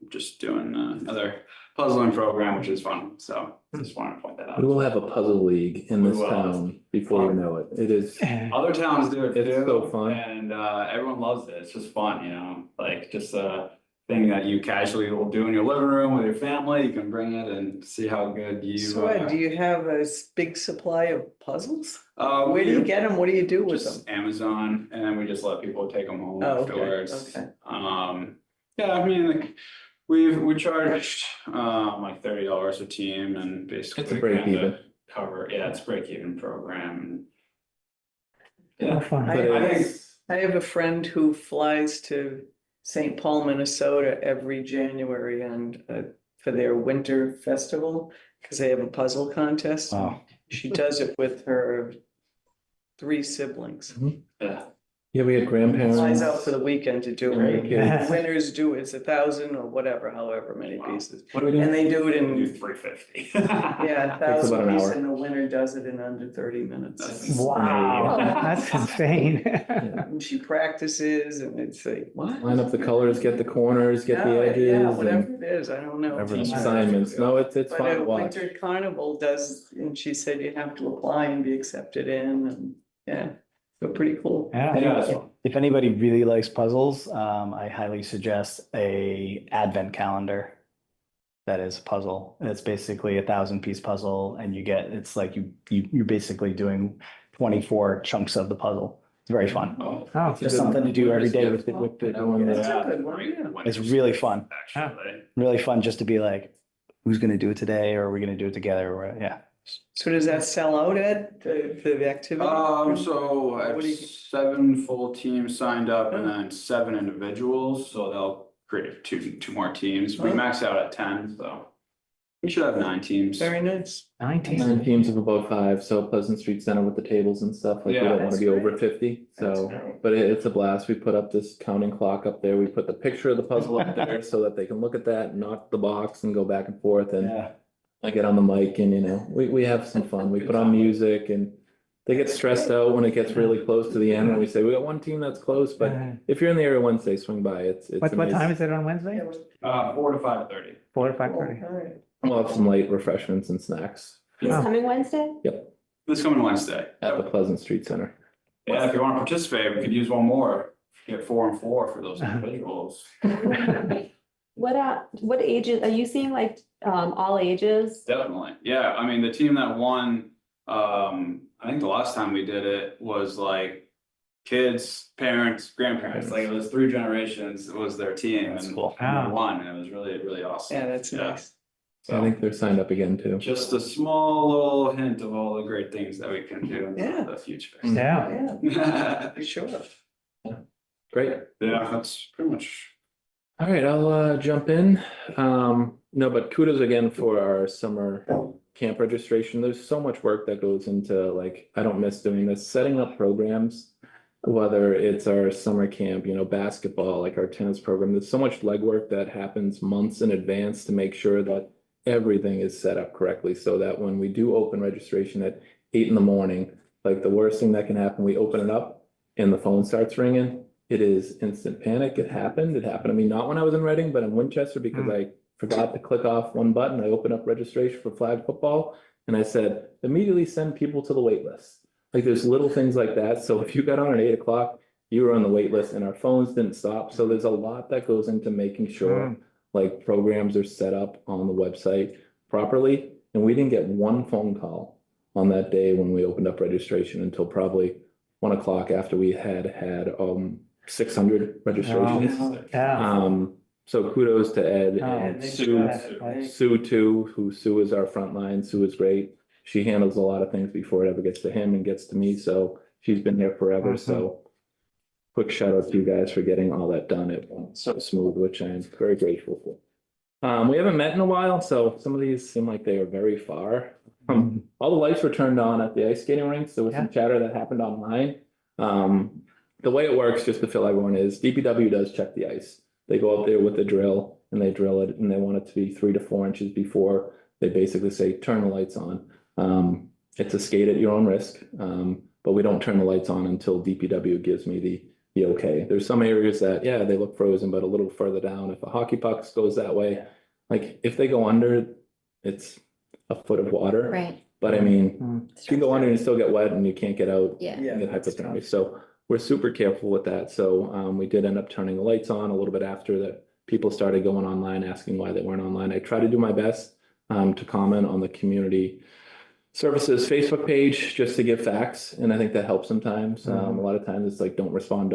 [SPEAKER 12] just doing another puzzling program, which is fun. So just want to point that out.
[SPEAKER 2] We will have a puzzle league in this town before you know it. It is.
[SPEAKER 12] Other towns do it too.
[SPEAKER 2] It's so fun.
[SPEAKER 12] And everyone loves it. It's just fun, like just a thing that you casually will do in your living room with your family. You can bring it and see how good you.
[SPEAKER 1] So Ed, do you have a big supply of puzzles?
[SPEAKER 12] Where
[SPEAKER 1] Where do you get them? What do you do with them?
[SPEAKER 12] Just Amazon, and then we just let people take them home
[SPEAKER 1] Oh,
[SPEAKER 12] afterwards.
[SPEAKER 1] okay.
[SPEAKER 12] Yeah, I mean, like we charged like $30 a team, and basically
[SPEAKER 2] It's a break
[SPEAKER 12] kinda
[SPEAKER 2] even.
[SPEAKER 12] cover. Yeah, it's break even program.
[SPEAKER 3] Oh, fun.
[SPEAKER 2] But
[SPEAKER 1] I have a friend who flies to St. Paul, Minnesota every January and for their winter festival, because they have a puzzle contest.
[SPEAKER 8] Wow.
[SPEAKER 1] She does it with her 3 siblings.
[SPEAKER 12] Yeah.
[SPEAKER 2] Yeah, we had grandparents.
[SPEAKER 1] Flies out for the weekend to do it.
[SPEAKER 2] Yeah.
[SPEAKER 1] Winners do it's 1,000 or whatever, however many pieces.
[SPEAKER 2] What do we do?
[SPEAKER 1] And they do it
[SPEAKER 12] Do
[SPEAKER 1] in,
[SPEAKER 12] 350.
[SPEAKER 1] yeah,
[SPEAKER 2] Takes about
[SPEAKER 1] 1,000
[SPEAKER 2] an
[SPEAKER 1] pieces,
[SPEAKER 2] hour.
[SPEAKER 1] and the winner does it in under 30 minutes.
[SPEAKER 12] That's-
[SPEAKER 3] Wow, that's insane.
[SPEAKER 1] And she practices and it's like, what?
[SPEAKER 2] Line up the colors, get the corners, get the
[SPEAKER 1] Yeah,
[SPEAKER 2] edges.
[SPEAKER 1] yeah,
[SPEAKER 2] and
[SPEAKER 1] whatever it is, I don't know.
[SPEAKER 2] Whatever
[SPEAKER 1] Teach
[SPEAKER 2] the
[SPEAKER 1] her.
[SPEAKER 2] assignments. No, it's
[SPEAKER 1] But
[SPEAKER 2] fun to
[SPEAKER 1] a
[SPEAKER 2] watch.
[SPEAKER 1] winter carnival does, and she said you have to apply and be accepted in, and yeah, so pretty cool.
[SPEAKER 3] Yeah.
[SPEAKER 12] Yeah.
[SPEAKER 8] If anybody really likes puzzles, I highly suggest a advent calendar. That is a puzzle. And it's basically 1,000-piece puzzle, and it's like you're basically doing 24 chunks of the puzzle. It's very fun.
[SPEAKER 12] Oh,
[SPEAKER 3] Oh,
[SPEAKER 8] Just something to do every day with
[SPEAKER 2] That one
[SPEAKER 8] the,
[SPEAKER 1] That's
[SPEAKER 12] yeah,
[SPEAKER 1] a good one,
[SPEAKER 12] great
[SPEAKER 1] yeah.
[SPEAKER 12] when
[SPEAKER 8] It's
[SPEAKER 12] it's
[SPEAKER 8] really fun.
[SPEAKER 12] Actually.
[SPEAKER 8] really fun just to be like, who's gonna do it today, or are we gonna do it together, or yeah.
[SPEAKER 1] So does that sell out, Ed, the activity?
[SPEAKER 12] So I
[SPEAKER 1] What do you-
[SPEAKER 12] have 7 full teams signed up and then 7 individuals, so they'll create two more teams. We
[SPEAKER 1] Oh.
[SPEAKER 12] max out at 10, so we should have 9 teams.
[SPEAKER 1] Very nice.
[SPEAKER 3] 19.
[SPEAKER 2] 9 teams of about 5, so Pleasant Street Center with the tables and stuff, like we
[SPEAKER 12] Yeah,
[SPEAKER 2] don't want
[SPEAKER 1] that's
[SPEAKER 2] to be over
[SPEAKER 1] great.
[SPEAKER 2] 50,
[SPEAKER 1] That's
[SPEAKER 2] so.
[SPEAKER 1] great.
[SPEAKER 2] But it's a blast. We put up this counting clock up there. We put the picture of the puzzle up there so that they can look at that, knock the box and go back and forth, and
[SPEAKER 8] Yeah.
[SPEAKER 2] I get on the mic and, we have some fun. We put on music, and they get stressed out when it gets really close to the end, and we say, we got one team that's close, but if you're in the area Wednesday, swing by. It's
[SPEAKER 3] What time
[SPEAKER 2] amazing.
[SPEAKER 3] is it on Wednesday?
[SPEAKER 12] 4 to 5:30.
[SPEAKER 3] 4 to 5:30.
[SPEAKER 1] Alright.
[SPEAKER 2] We'll have some light refreshments and snacks
[SPEAKER 5] It's
[SPEAKER 3] Oh.
[SPEAKER 5] coming Wednesday?
[SPEAKER 12] This coming Wednesday.
[SPEAKER 2] at the Pleasant Street Center.
[SPEAKER 12] Yeah, if you want to participate, we could use one more. Get 4 and 4 for those individuals.
[SPEAKER 5] What ages, are you seeing like, all ages?
[SPEAKER 12] Definitely. Yeah, I mean, the team that won, I think the last time we did it was like kids, parents, grandparents, like it was 3 generations, it was their team
[SPEAKER 8] That's
[SPEAKER 12] and
[SPEAKER 8] cool.
[SPEAKER 12] they
[SPEAKER 3] Wow.
[SPEAKER 12] won, and it was really, really awesome.
[SPEAKER 1] Yeah, that's
[SPEAKER 12] Yeah.
[SPEAKER 1] nice.
[SPEAKER 2] I think they're signed up again too.
[SPEAKER 12] Just a small little hint of all the great things that we can do in
[SPEAKER 1] Yeah.
[SPEAKER 12] the future.
[SPEAKER 3] Yeah.
[SPEAKER 1] Yeah, for sure.
[SPEAKER 2] Great.
[SPEAKER 12] Yeah, that's pretty much.
[SPEAKER 2] All right, I'll jump in. No, but kudos again for our summer camp registration. There's so much work that goes into, like, I don't miss doing this, setting up programs, whether it's our summer camp, basketball, like our tennis program. There's so much legwork that happens months in advance to make sure that everything is set up correctly, so that when we do open registration at 8 in the morning, like the worst thing that can happen, we open it up and the phone starts ringing. It is instant panic. It happened to me, not when I was in Reading, but in Winchester, because I forgot to click off one button. I opened up registration for flag football and I said, immediately send people to the wait list. Like there's little things like that. So if you got on at 8 o'clock, you were on the wait list and our phones didn't stop. So there's a lot that goes into making sure like programs are set up on the website properly. And we didn't get one phone call on that day when we opened up registration until probably 1 o'clock after we had 600 registrations.
[SPEAKER 3] Yeah.
[SPEAKER 2] So kudos to Ed
[SPEAKER 3] Oh,
[SPEAKER 2] and
[SPEAKER 1] they
[SPEAKER 2] Sue.
[SPEAKER 1] do that.
[SPEAKER 2] Sue too, Sue is our front line. Sue is great. She handles a lot of things before it ever gets to him and gets to me. So she's been here forever. So quick shout out to you guys for getting all that done. It went so smooth, which I'm very grateful for. We haven't met in a while, so some of these seem like they are very far. All the lights were turned on at the ice skating rinks. There was some chatter that happened online. The way it works, just to fill everyone, is DPW does check the ice. They go up there with the drill and they drill it, and they want it to be 3 to 4 inches before they basically say, turn the lights on. It's a skate at your own risk, but we don't turn the lights on until DPW gives me the okay. There's some areas that, yeah, they look frozen, but a little further down, if a hockey puck goes that way, like if they go under, it's a foot of water.
[SPEAKER 4] Right.
[SPEAKER 2] But I mean, if you go under and you still get wet and you can't get out,
[SPEAKER 4] Yeah.
[SPEAKER 2] you get hypothermia. So we're super careful with that. So we did end up turning the lights on a little bit after that. People started going online, asking why they weren't online. I try to do my best to comment on the community services Facebook page just to give facts. And I think that helps sometimes. A lot of times it's like, don't respond.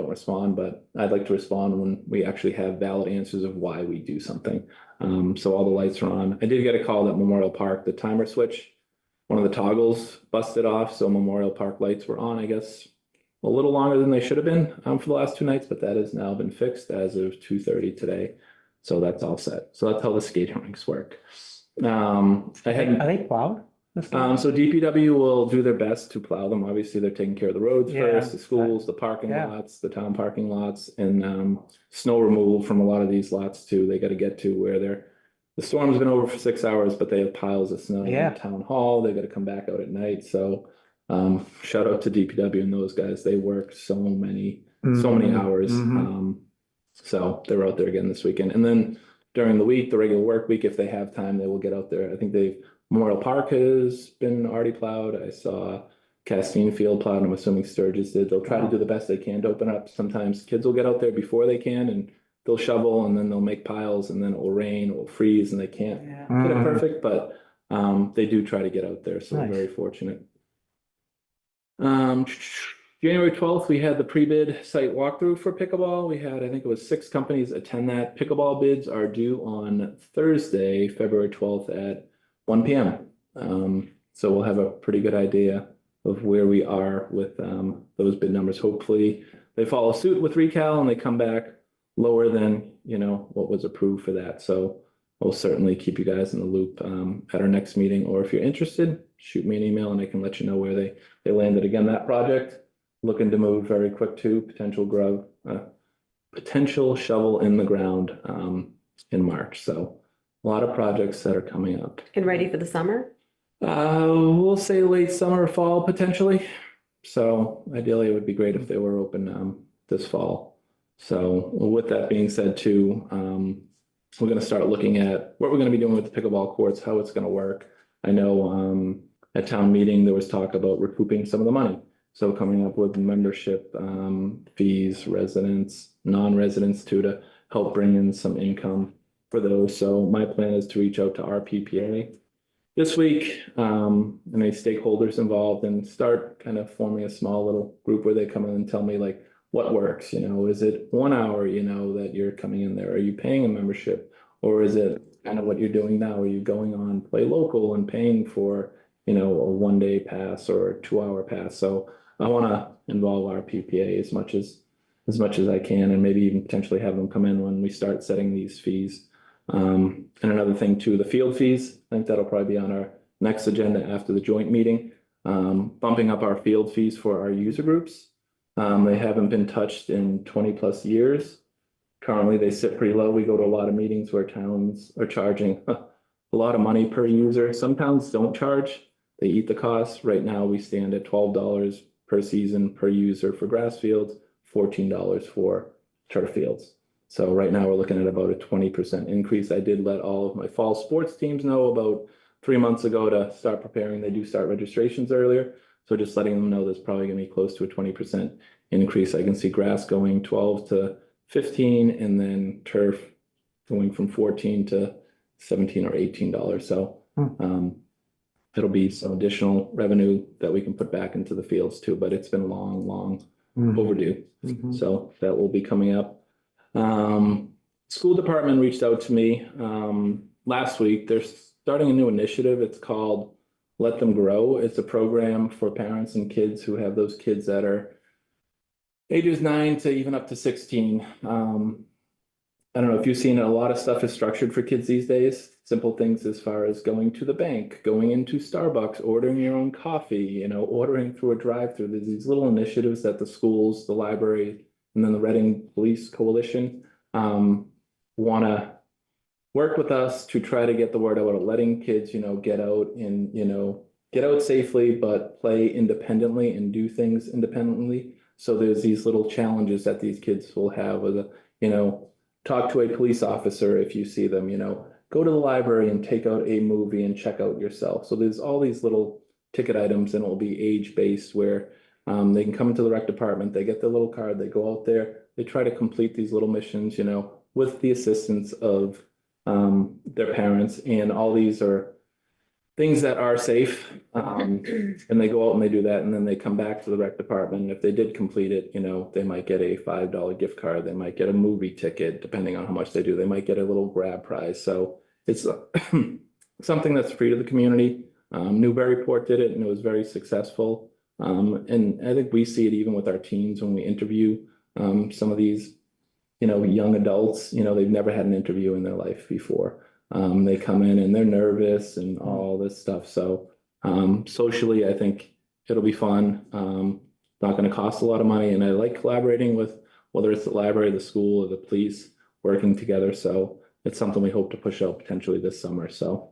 [SPEAKER 2] But I'd like to respond when we actually have valid answers of why we do something. So all the lights are on. I did get a call at Memorial Park, the timer switch, one of the toggles busted off. So Memorial Park lights were on, I guess, a little longer than they should have been for the last 2 nights, but that has now been fixed as of 2:30 today. So that's all set. So that's how the skating rinks work. I had
[SPEAKER 3] Are they plowed?
[SPEAKER 2] So DPW will do their best to plow them. Obviously, they're taking care of the roads
[SPEAKER 3] Yeah,
[SPEAKER 2] first, the schools, the parking
[SPEAKER 3] yeah.
[SPEAKER 2] lots, the town parking lots, and snow removal from a lot of these lots too. They got to get to where the storm's been over for 6 hours, but they have piles of snow
[SPEAKER 3] Yeah.
[SPEAKER 2] in town hall. They got to come back out at night. So shout out to DPW and those guys. They work so many hours. So they're out there again this weekend. And then during the week, the regular work week, if they have time, they will get out there. I think Memorial Park has been already plowed. I saw Castine Field plowed. I'm assuming Sturgis did. They'll try to do the best they can to open up. Sometimes kids will get out there before they can and they'll shovel and then they'll make piles and then it will rain, it will freeze and they can't get it perfect, but they do try to get out there. So
[SPEAKER 3] Nice.
[SPEAKER 2] we're very fortunate. January 12th, we had the pre-bid site walkthrough for pickleball. We had, I think it was 6 companies attend that. Pickleball bids are due on Thursday, February 12th at 1 p.m. So we'll have a pretty good idea of where we are with those bid numbers. Hopefully they follow suit with recal and they come back lower than, what was approved for that. So we'll certainly keep you guys in the loop at our next meeting, or if you're interested, shoot me an email and I can let you know where they landed. Again, that project, looking to move very quick too, potential shovel in the ground in March. So a lot of projects that are coming up.
[SPEAKER 5] And ready for the summer?
[SPEAKER 2] We'll say late summer, fall potentially. So ideally it would be great if they were open this fall. So with that being said too, we're going to start looking at what we're going to be doing with the pickleball courts, how it's going to work. I know at town meeting, there was talk about recouping some of the money. So coming up with membership fees, residents, non-residents too, to help bring in some income for those. So my plan is to reach out to our PPA this week, and any stakeholders involved, and start kind of forming a small little group where they come in and tell me like what works. Is it 1 hour, that you're coming in there? Are you paying a membership? Or is it kind of what you're doing now? Are you going on Play Local and paying for, a 1-day pass or a 2-hour pass? So I want to involve our PPA as much as I can, and maybe even potentially have them come in when we start setting these fees. And another thing too, the field fees, I think that'll probably be on our next agenda after the joint meeting, bumping up our field fees for our user groups. They haven't been touched in 20+ years. Currently, they sit pretty low. We go to a lot of meetings where towns are charging a lot of money per user. Some towns don't charge. They eat the cost. Right now, we stand at $12 per season per user for grass fields, $14 for turf fields. So right now we're looking at about a 20% increase. I did let all of my fall sports teams know about 3 months ago to start preparing. They do start registrations earlier. So just letting them know there's probably gonna be close to a 20% increase. I can see grass going 12 to 15 and then turf going from 14 to 17 or $18. So it'll be some additional revenue that we can put back into the fields too, but it's been long overdue. So that will be coming up. School department reached out to me last week. They're starting a new initiative. It's called Let Them Grow. It's a program for parents and kids who have those kids that are ages 9 to even up to 16. I don't know if you've seen it, a lot of stuff is structured for kids these days. Simple things as far as going to the bank, going into Starbucks, ordering your own coffee, ordering through a drive-through. There's these little initiatives that the schools, the library, and then the Reading Police Coalition want to work with us to try to get the word out, letting kids, get out and, get out safely, but play independently and do things independently. So there's these little challenges that these kids will have with talk to a police officer if you see them, go to the library and take out a movie and check out yourself. So there's all these little ticket items, and it will be age-based where they can come into the rec department, they get their little card, they go out there, they try to complete these little missions, with the assistance of their parents. And all these are things that are safe. And they go out and they do that, and then they come back to the rec department. And if they did complete it, they might get a $5 gift card. They might get a movie ticket, depending on how much they do. They might get a little grab prize. So it's something that's free to the community. Newburyport did it, and it was very successful. And I think we see it even with our teens when we interview some of these, young adults. They've never had an interview in their life before. They come in and they're nervous and all this stuff. So Socially, I think it'll be fun. Not gonna cost a lot of money, and I like collaborating with, whether it's the library, the school, or the police, working together, so it's something we hope to push out potentially this summer, so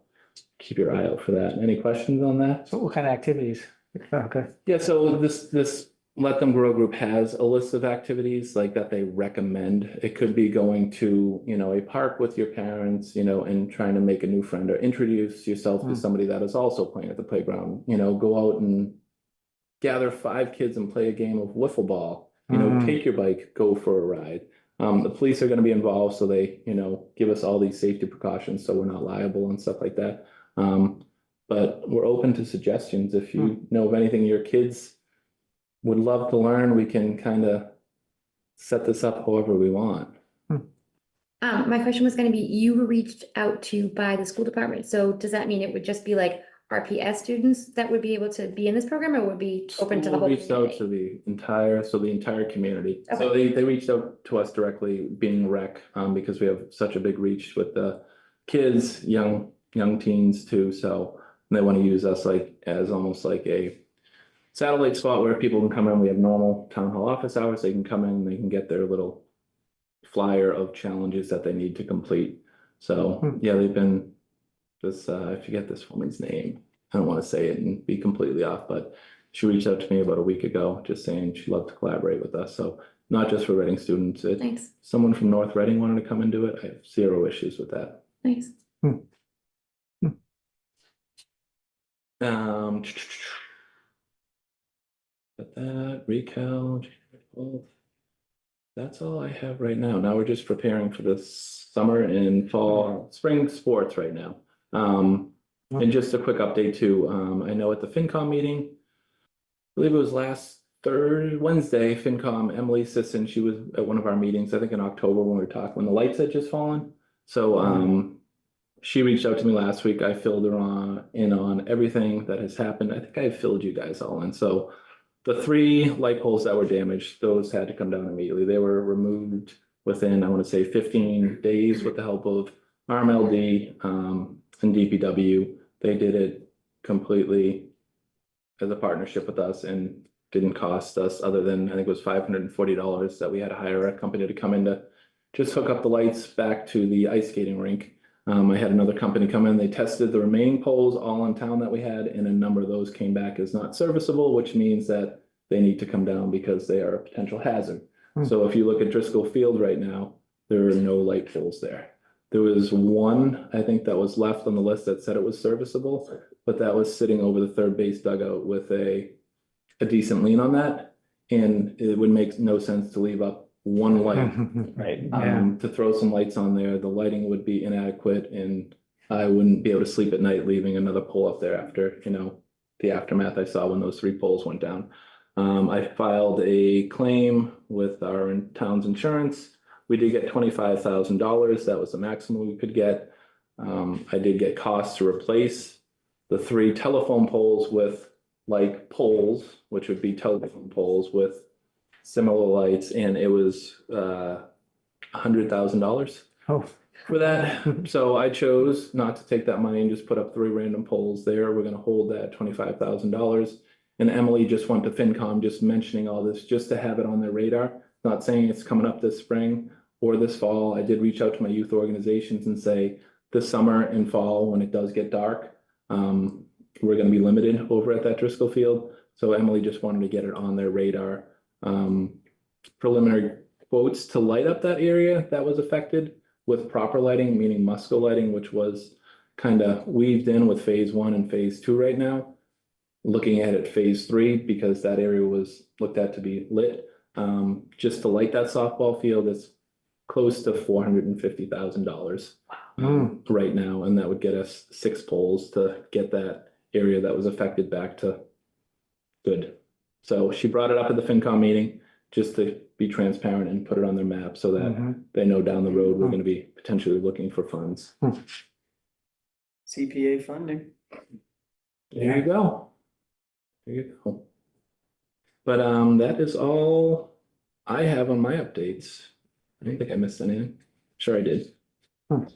[SPEAKER 2] keep your eye out for that. Any questions on that?
[SPEAKER 3] So what kind of activities? Okay.
[SPEAKER 2] Yeah, so this Let Them Grow group has a list of activities like that they recommend. It could be going to, a park with your parents, and trying to make a new friend or introduce yourself to somebody that is also playing at the playground, go out and gather 5 kids and play a game of wiffle ball, take your bike, go for a ride. The police are going to be involved, so they, give us all these safety precautions so we're not liable and stuff like that. But we're open to suggestions. If you know of anything your kids would love to learn, we can kind of set this up however we want.
[SPEAKER 4] My question was gonna be, you were reached out to by the school department, so does that mean it would just be like RPS students that would be able to be in this program, or would be open to the whole
[SPEAKER 2] Reached out to
[SPEAKER 4] community?
[SPEAKER 2] the entire community. So they reached out to us directly, being rec, because we have such a big reach with the kids, young teens too. So they want to use us like as almost like a satellite spot where people can come in. We have normal town hall office hours. They can come in, they can get their little flyer of challenges that they need to complete. So yeah, they've been this, I forget this woman's name. I don't want to say it and be completely off, but she reached out to me about a week ago, just saying she'd love to collaborate with us. So not just for Reading students,
[SPEAKER 4] Thanks,
[SPEAKER 2] someone from North Reading wanted to come and do it. I have 0 issues with that.
[SPEAKER 4] thanks.
[SPEAKER 2] But that recall, that's all I have right now. Now we're just preparing for the summer and fall, spring sports right now. And just a quick update too. I know at the FinCom meeting, I believe it was last Wednesday, FinCom, Emily Sisson, she was at one of our meetings, I think in October when we were talking, when the lights had just fallen. So she reached out to me last week. I filled her in on everything that has happened. I think I filled you guys all in. So the 3 light poles that were damaged, those had to come down immediately. They were removed within, I want to say 15 days with the help of RMLD and DPW. They did it completely as a partnership with us and didn't cost us, other than I think it was $540 that we had to hire a company to come in to just hook up the lights back to the ice skating rink. I had another company come in, they tested the remaining poles all in town that we had, and a number of those came back as not serviceable, which means that they need to come down because they are a potential hazard. So if you look at Driscoll Field right now, there are no light poles there. There was one, I think, that was left on the list that said it was serviceable, but that was sitting over the third base dugout with a decent lean on that. And it would make no sense to leave up one light.
[SPEAKER 8] Right.
[SPEAKER 2] To throw some lights on there, the lighting would be inadequate and I wouldn't be able to sleep at night leaving another pole up there after, the aftermath I saw when those 3 poles went down. I filed a claim with our town's insurance. We did get $25,000. That was the maximum we could get. I did get costs to replace the 3 telephone poles with like poles, which would be telephone poles with similar lights, and it was $100,000 for that. So I chose not to take that money and just put up 3 random poles there. We're gonna hold that $25,000. And Emily just went to FinCom, just mentioning all this, just to have it on their radar. Not saying it's coming up this spring or this fall. I did reach out to my youth organizations and say, this summer and fall, when it does get dark, we're gonna be limited over at that Driscoll Field. So Emily just wanted to get it on their radar. Preliminary quotes to light up that area that was affected with proper lighting, meaning Musco lighting, which was kind of weaved in with phase 1 and phase 2 right now. Looking at it phase 3, because that area was looked at to be lit. Just to light that softball field is close to $450,000 right now, and that would get us 6 poles to get that area that was affected back to good. So she brought it up at the FinCom meeting just to be transparent and put it on their map so that they know down the road we're going to be potentially looking for funds.
[SPEAKER 1] CPA funding.
[SPEAKER 2] There you go. There you go. But that is all I have on my updates. I don't think I missed anything. Sure I did. All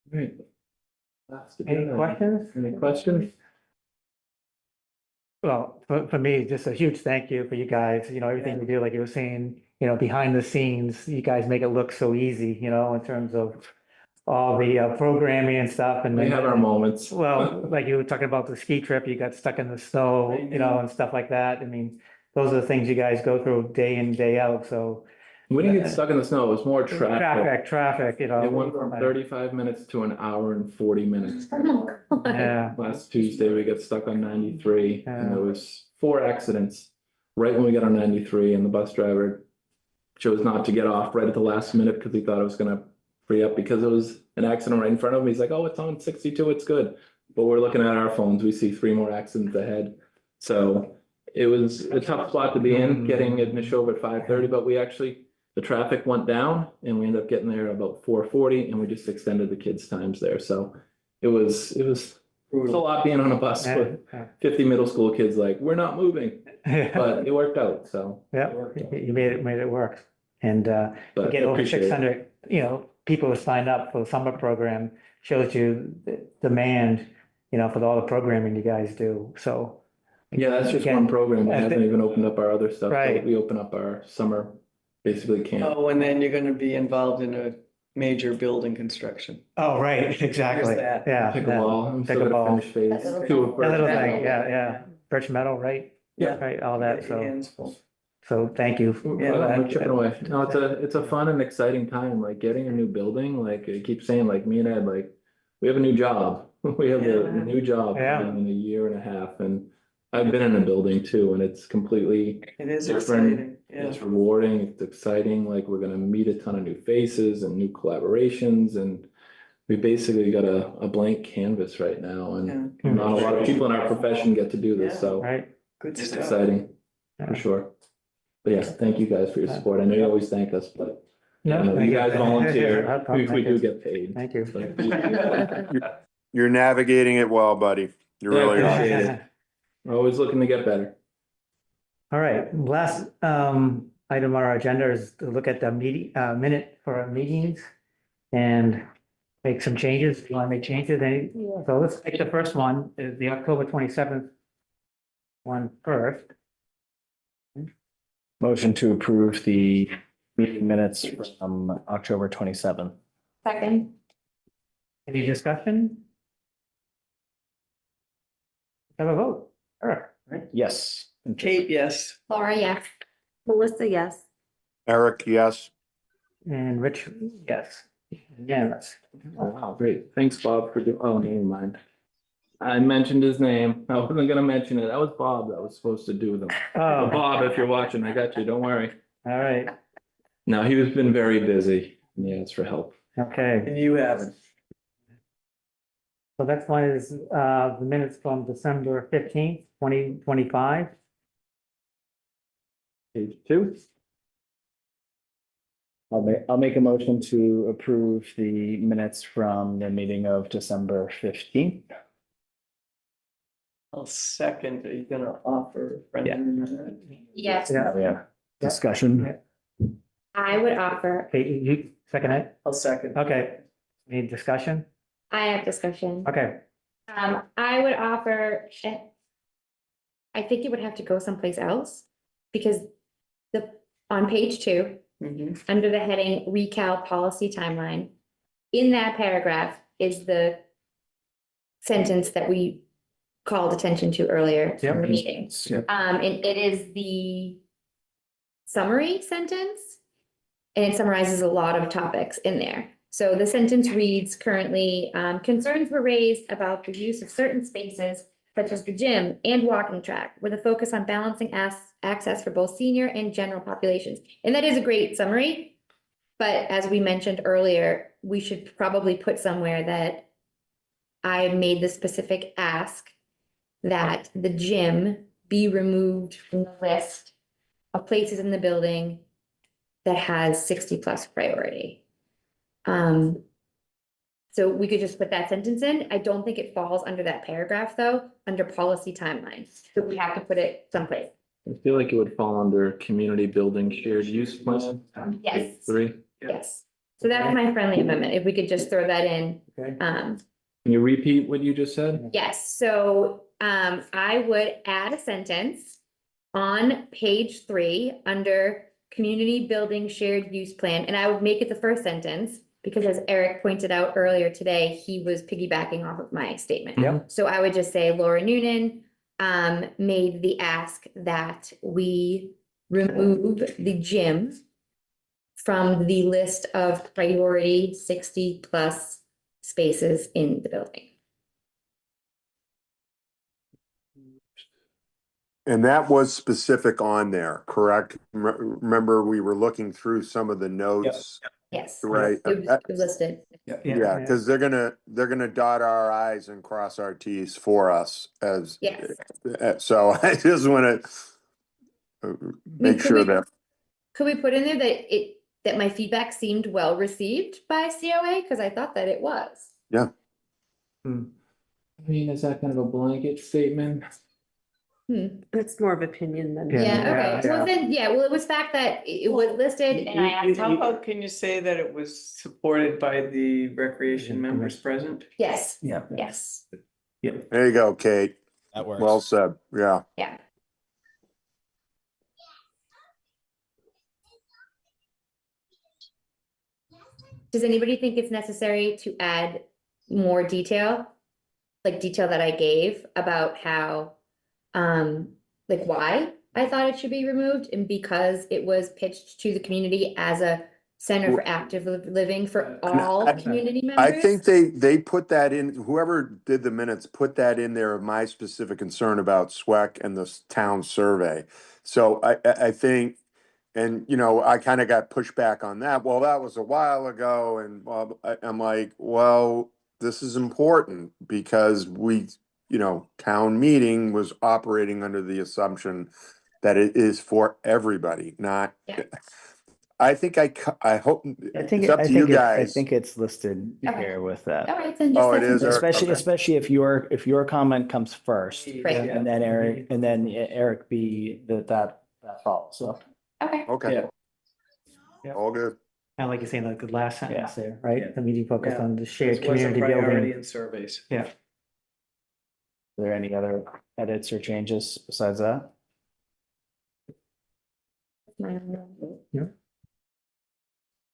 [SPEAKER 2] right.
[SPEAKER 3] Any questions?
[SPEAKER 2] Any questions?
[SPEAKER 3] Well, for me, just a huge thank you for you guys, everything you do, like you were saying, behind the scenes, you guys make it look so easy, in terms of all the programming and stuff and.
[SPEAKER 2] We have our moments.
[SPEAKER 3] Well, like you were talking about the ski trip, you got stuck in the snow, and stuff like that. I mean, those are the things you guys go through day in, day out, so.
[SPEAKER 2] We didn't get stuck in the snow, it was more traffic.
[SPEAKER 3] Traffic,
[SPEAKER 2] It went from 35 minutes to an hour and 40 minutes.
[SPEAKER 3] Yeah,
[SPEAKER 2] Last Tuesday, we got stuck on 93 and
[SPEAKER 3] Yeah.
[SPEAKER 2] there was 4 accidents right when we got on 93 and the bus driver chose not to get off right at the last minute because he thought it was gonna free up because it was an accident right in front of him. He's like, oh, it's on 62, it's good. But we're looking at our phones, we see 3 more accidents ahead. So it was a tough spot to be in, getting it in the show at 5:30, but the traffic went down and we ended up getting there about 4:40 and we just extended the kids' times there. So it was a lot being on a bus with 50 middle school kids like, we're not moving, but it worked out, so.
[SPEAKER 3] Yeah, you made it work. And
[SPEAKER 2] But
[SPEAKER 3] get
[SPEAKER 2] I
[SPEAKER 3] over
[SPEAKER 2] appreciate it.
[SPEAKER 3] 600, people who signed up for the summer program shows you the demand, for all the programming you guys do, so.
[SPEAKER 2] Yeah, that's just
[SPEAKER 3] Again,
[SPEAKER 2] one program. We
[SPEAKER 3] I
[SPEAKER 2] haven't
[SPEAKER 3] think-
[SPEAKER 2] even opened up our other stuff. but
[SPEAKER 3] Right.
[SPEAKER 2] We open up our summer, basically camp.
[SPEAKER 1] Oh, and then you're gonna be involved in a major building construction.
[SPEAKER 3] Oh, right, exactly,
[SPEAKER 1] that.
[SPEAKER 3] yeah.
[SPEAKER 2] Pickleball, I'm still gonna
[SPEAKER 3] Pickleball.
[SPEAKER 2] finish phase
[SPEAKER 4] That little
[SPEAKER 2] 2 of
[SPEAKER 3] That
[SPEAKER 2] Birch
[SPEAKER 3] little
[SPEAKER 2] Meadow.
[SPEAKER 3] thing, yeah, Birch Meadow, right?
[SPEAKER 1] Yeah.
[SPEAKER 3] Right, all that, so,
[SPEAKER 1] Hands full.
[SPEAKER 3] thank you.
[SPEAKER 2] We're chipping away. No, it's a fun and exciting time, like getting a new building, like I keep saying, like me and Ed, like, we have a new job. We have a new job
[SPEAKER 3] Yeah.
[SPEAKER 2] in a year and a half, and I've been in a building too, and it's completely,
[SPEAKER 1] It is
[SPEAKER 2] Different.
[SPEAKER 1] exciting, yeah.
[SPEAKER 2] it's rewarding, it's exciting, like we're gonna meet a ton of new faces and new collaborations, and we basically got a blank canvas right now, and
[SPEAKER 1] Yeah.
[SPEAKER 2] not a lot of people in our profession get to do this, so
[SPEAKER 3] Right,
[SPEAKER 1] Good
[SPEAKER 2] it's
[SPEAKER 1] stuff.
[SPEAKER 2] exciting,
[SPEAKER 3] Yeah.
[SPEAKER 2] for sure. But yes, thank you guys for your support. I know you always thank us, but
[SPEAKER 3] No,
[SPEAKER 2] I know
[SPEAKER 3] thank
[SPEAKER 2] you
[SPEAKER 3] you.
[SPEAKER 2] guys volunteer,
[SPEAKER 3] No problem,
[SPEAKER 2] we
[SPEAKER 3] thank
[SPEAKER 2] do
[SPEAKER 3] you.
[SPEAKER 2] get paid.
[SPEAKER 3] Thank you.
[SPEAKER 2] But-
[SPEAKER 7] You're navigating it well, buddy. You
[SPEAKER 2] Yeah,
[SPEAKER 7] really are.
[SPEAKER 2] appreciate it. We're always looking to get better.
[SPEAKER 3] All right, last item on our agenda is to look at the minute for our meetings and make some changes. If you want to make changes, so let's take the first one, is the October 27th one first.
[SPEAKER 8] Motion to approve the meeting minutes from October 27th.
[SPEAKER 4] Second,
[SPEAKER 3] Any discussion? Have a vote. Eric?
[SPEAKER 8] Yes.
[SPEAKER 1] Kate, yes.
[SPEAKER 4] Laura, yes.
[SPEAKER 5] Melissa, yes.
[SPEAKER 7] Eric, yes.
[SPEAKER 3] And Rich, yes. Unanimous.
[SPEAKER 2] Oh, wow, great. Thanks, Bob, for doing, oh, never mind. I mentioned his name. I wasn't gonna mention it. That was Bob that was supposed to do them.
[SPEAKER 3] Oh,
[SPEAKER 2] Bob, if you're watching, I got you. Don't worry.
[SPEAKER 3] all right,
[SPEAKER 2] No, he was been very busy. Yeah, it's for help.
[SPEAKER 3] okay.
[SPEAKER 1] And you haven't.
[SPEAKER 3] So next one is the minutes from December 15th, 2025.
[SPEAKER 2] Page 2.
[SPEAKER 8] I'll make a motion to approve the minutes from the meeting of December 15th.
[SPEAKER 1] I'll second. Are you gonna offer? Brendan?
[SPEAKER 4] Yes,
[SPEAKER 3] Yeah.
[SPEAKER 8] Discussion.
[SPEAKER 4] I would offer,
[SPEAKER 3] Okay, you second it?
[SPEAKER 1] I'll second.
[SPEAKER 3] Okay. Any discussion?
[SPEAKER 4] I have discussion.
[SPEAKER 3] Okay,
[SPEAKER 4] I would offer, I think it would have to go someplace else because on page 2,
[SPEAKER 1] Mhm.
[SPEAKER 4] under the heading recal policy timeline, in that paragraph is the sentence that we called attention to earlier in the meeting.
[SPEAKER 8] Yep.
[SPEAKER 4] And it is the summary sentence. And it summarizes a lot of topics in there. So the sentence reads currently, concerns were raised about the use of certain spaces such as the gym and walking track with a focus on balancing access for both senior and general populations. And that is a great summary. But as we mentioned earlier, we should probably put somewhere that I made the specific ask that the gym be removed from the list of places in the building that has 60+ priority. So we could just put that sentence in. I don't think it falls under that paragraph though, under policy timelines. So we have to put it someplace.
[SPEAKER 2] I feel like it would fall under community building shared use plan.
[SPEAKER 4] Yes.
[SPEAKER 2] 3.
[SPEAKER 4] Yes. So that's my friendly amendment. If we could just throw that in.
[SPEAKER 3] okay.
[SPEAKER 2] Can you repeat what you just said?
[SPEAKER 4] Yes, so I would add a sentence on page 3 under community building shared use plan, and I would make it the first sentence because as Eric pointed out earlier today, he was piggybacking off of my statement.
[SPEAKER 3] Yep.
[SPEAKER 4] So I would just say Laura Noonan made the ask that we remove the gym from the list of priority 60+ spaces in the building.
[SPEAKER 7] And that was specific on there, correct? Remember, we were looking through some of the notes,
[SPEAKER 4] Yes.
[SPEAKER 7] right?
[SPEAKER 4] It was listed.
[SPEAKER 7] Yeah, because they're gonna dot our i's and cross our t's for us as.
[SPEAKER 4] Yes.
[SPEAKER 7] So I just wanna make
[SPEAKER 4] could
[SPEAKER 7] sure
[SPEAKER 4] we-
[SPEAKER 7] that,
[SPEAKER 4] Could we put in there that my feedback seemed well received by COA? Because I thought that it was.
[SPEAKER 7] yeah,
[SPEAKER 2] I mean, is that kind of a blanket statement?
[SPEAKER 5] It's more of opinion than.
[SPEAKER 4] Yeah, okay. Well, then, well, it was fact that it was listed and I asked.
[SPEAKER 1] How about, can you say that it was supported by the recreation members present?
[SPEAKER 4] Yes,
[SPEAKER 8] Yeah.
[SPEAKER 4] yes,
[SPEAKER 7] there you go, Kate.
[SPEAKER 6] That works.
[SPEAKER 7] Well said, yeah.
[SPEAKER 4] yeah. Does anybody think it's necessary to add more detail? Like detail that I gave about how, like why I thought it should be removed and because it was pitched to the community as a center for active living for all community members?
[SPEAKER 7] I think they put that in, whoever did the minutes put that in there of my specific concern about SWEC and the town survey. So I think, and you know, I kind of got pushback on that. Well, that was a while ago, and I'm like, well, this is important because town meeting was operating under the assumption that it is for everybody, not.
[SPEAKER 4] Yeah.
[SPEAKER 7] I think I hope it's up to you
[SPEAKER 8] I
[SPEAKER 7] guys.
[SPEAKER 8] think it's listed
[SPEAKER 4] Okay.
[SPEAKER 8] here with that.
[SPEAKER 4] All right, then just.
[SPEAKER 7] Oh, it
[SPEAKER 4] that's
[SPEAKER 7] is, Eric?
[SPEAKER 8] Especially,
[SPEAKER 7] Okay.
[SPEAKER 8] especially if your comment comes first.
[SPEAKER 4] Right.
[SPEAKER 8] And then Eric B, that follows, so.
[SPEAKER 4] Okay,
[SPEAKER 7] Okay.
[SPEAKER 3] Yeah.
[SPEAKER 7] All good.
[SPEAKER 3] Kind of like you're saying, like the last sentence there, right?
[SPEAKER 1] Yeah.
[SPEAKER 3] The meeting focused
[SPEAKER 1] Yeah.
[SPEAKER 3] on the shared
[SPEAKER 1] This was a
[SPEAKER 3] community
[SPEAKER 1] priority
[SPEAKER 3] building.
[SPEAKER 1] in surveys.
[SPEAKER 3] Yeah.
[SPEAKER 8] Are there any other edits or changes besides that?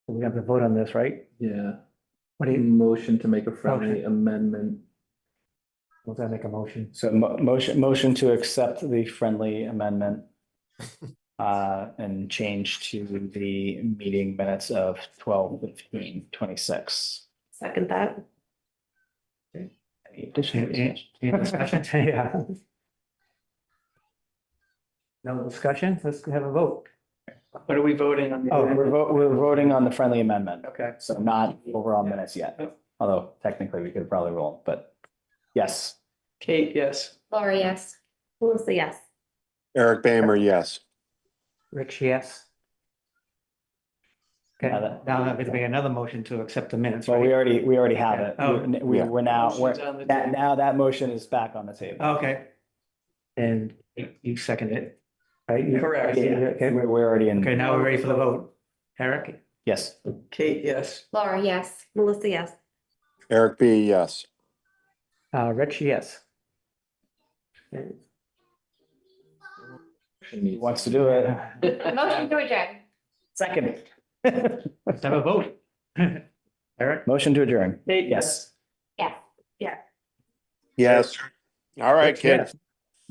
[SPEAKER 3] We have to vote on this, right?
[SPEAKER 2] Yeah.
[SPEAKER 3] What do you,
[SPEAKER 2] Motion to make a friendly amendment.
[SPEAKER 3] was that make a motion?
[SPEAKER 8] So motion to accept the friendly amendment. And change to the meeting minutes of 12/15/26.
[SPEAKER 5] Second that.
[SPEAKER 8] Any additional
[SPEAKER 3] Any
[SPEAKER 8] discussion?
[SPEAKER 3] discussion? Yeah. No discussion? Let's have a vote.
[SPEAKER 1] What are we voting on?
[SPEAKER 8] Oh, we're voting on the friendly amendment,
[SPEAKER 1] Okay.
[SPEAKER 8] so not overall minutes yet, although technically we could probably roll, but yes.
[SPEAKER 1] Kate, yes.
[SPEAKER 4] Laura, yes.
[SPEAKER 5] Melissa, yes.
[SPEAKER 7] Eric Bamer, yes.
[SPEAKER 3] Rich, yes. Okay,
[SPEAKER 8] Now that-
[SPEAKER 3] now there's be another motion to accept the minutes,
[SPEAKER 8] Well, we
[SPEAKER 3] right?
[SPEAKER 8] already have it.
[SPEAKER 3] Oh.
[SPEAKER 8] We're now,
[SPEAKER 1] Motion's on the
[SPEAKER 8] that,
[SPEAKER 1] table.
[SPEAKER 8] now that motion is back on the table.
[SPEAKER 3] Okay. And you second it, right? You-
[SPEAKER 1] Correct.
[SPEAKER 3] Yeah, okay.
[SPEAKER 8] We're already in.
[SPEAKER 3] Okay, now we're ready for the vote. Eric?
[SPEAKER 8] Yes.
[SPEAKER 1] Kate, yes.
[SPEAKER 4] Laura, yes.
[SPEAKER 5] Melissa, yes.
[SPEAKER 7] Eric B, yes.
[SPEAKER 3] Rich, yes.
[SPEAKER 8] He wants to do it.
[SPEAKER 4] Motion to adjourn.
[SPEAKER 8] Second.
[SPEAKER 3] Let's have a vote. Eric?
[SPEAKER 8] Motion to adjourn.
[SPEAKER 1] Kate,
[SPEAKER 8] Yes.
[SPEAKER 4] Yes.
[SPEAKER 7] Yes. All right,
[SPEAKER 3] Rich,
[SPEAKER 7] kid.
[SPEAKER 3] yes.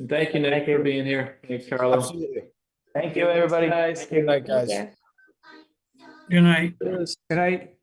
[SPEAKER 2] Thank you, Nick, for being here. Thanks, Carlos.
[SPEAKER 6] Absolutely.
[SPEAKER 8] Thank you, everybody.
[SPEAKER 1] Guys.
[SPEAKER 6] Good night, guys.
[SPEAKER 4] Yeah.
[SPEAKER 11] Good night.
[SPEAKER 3] Good night.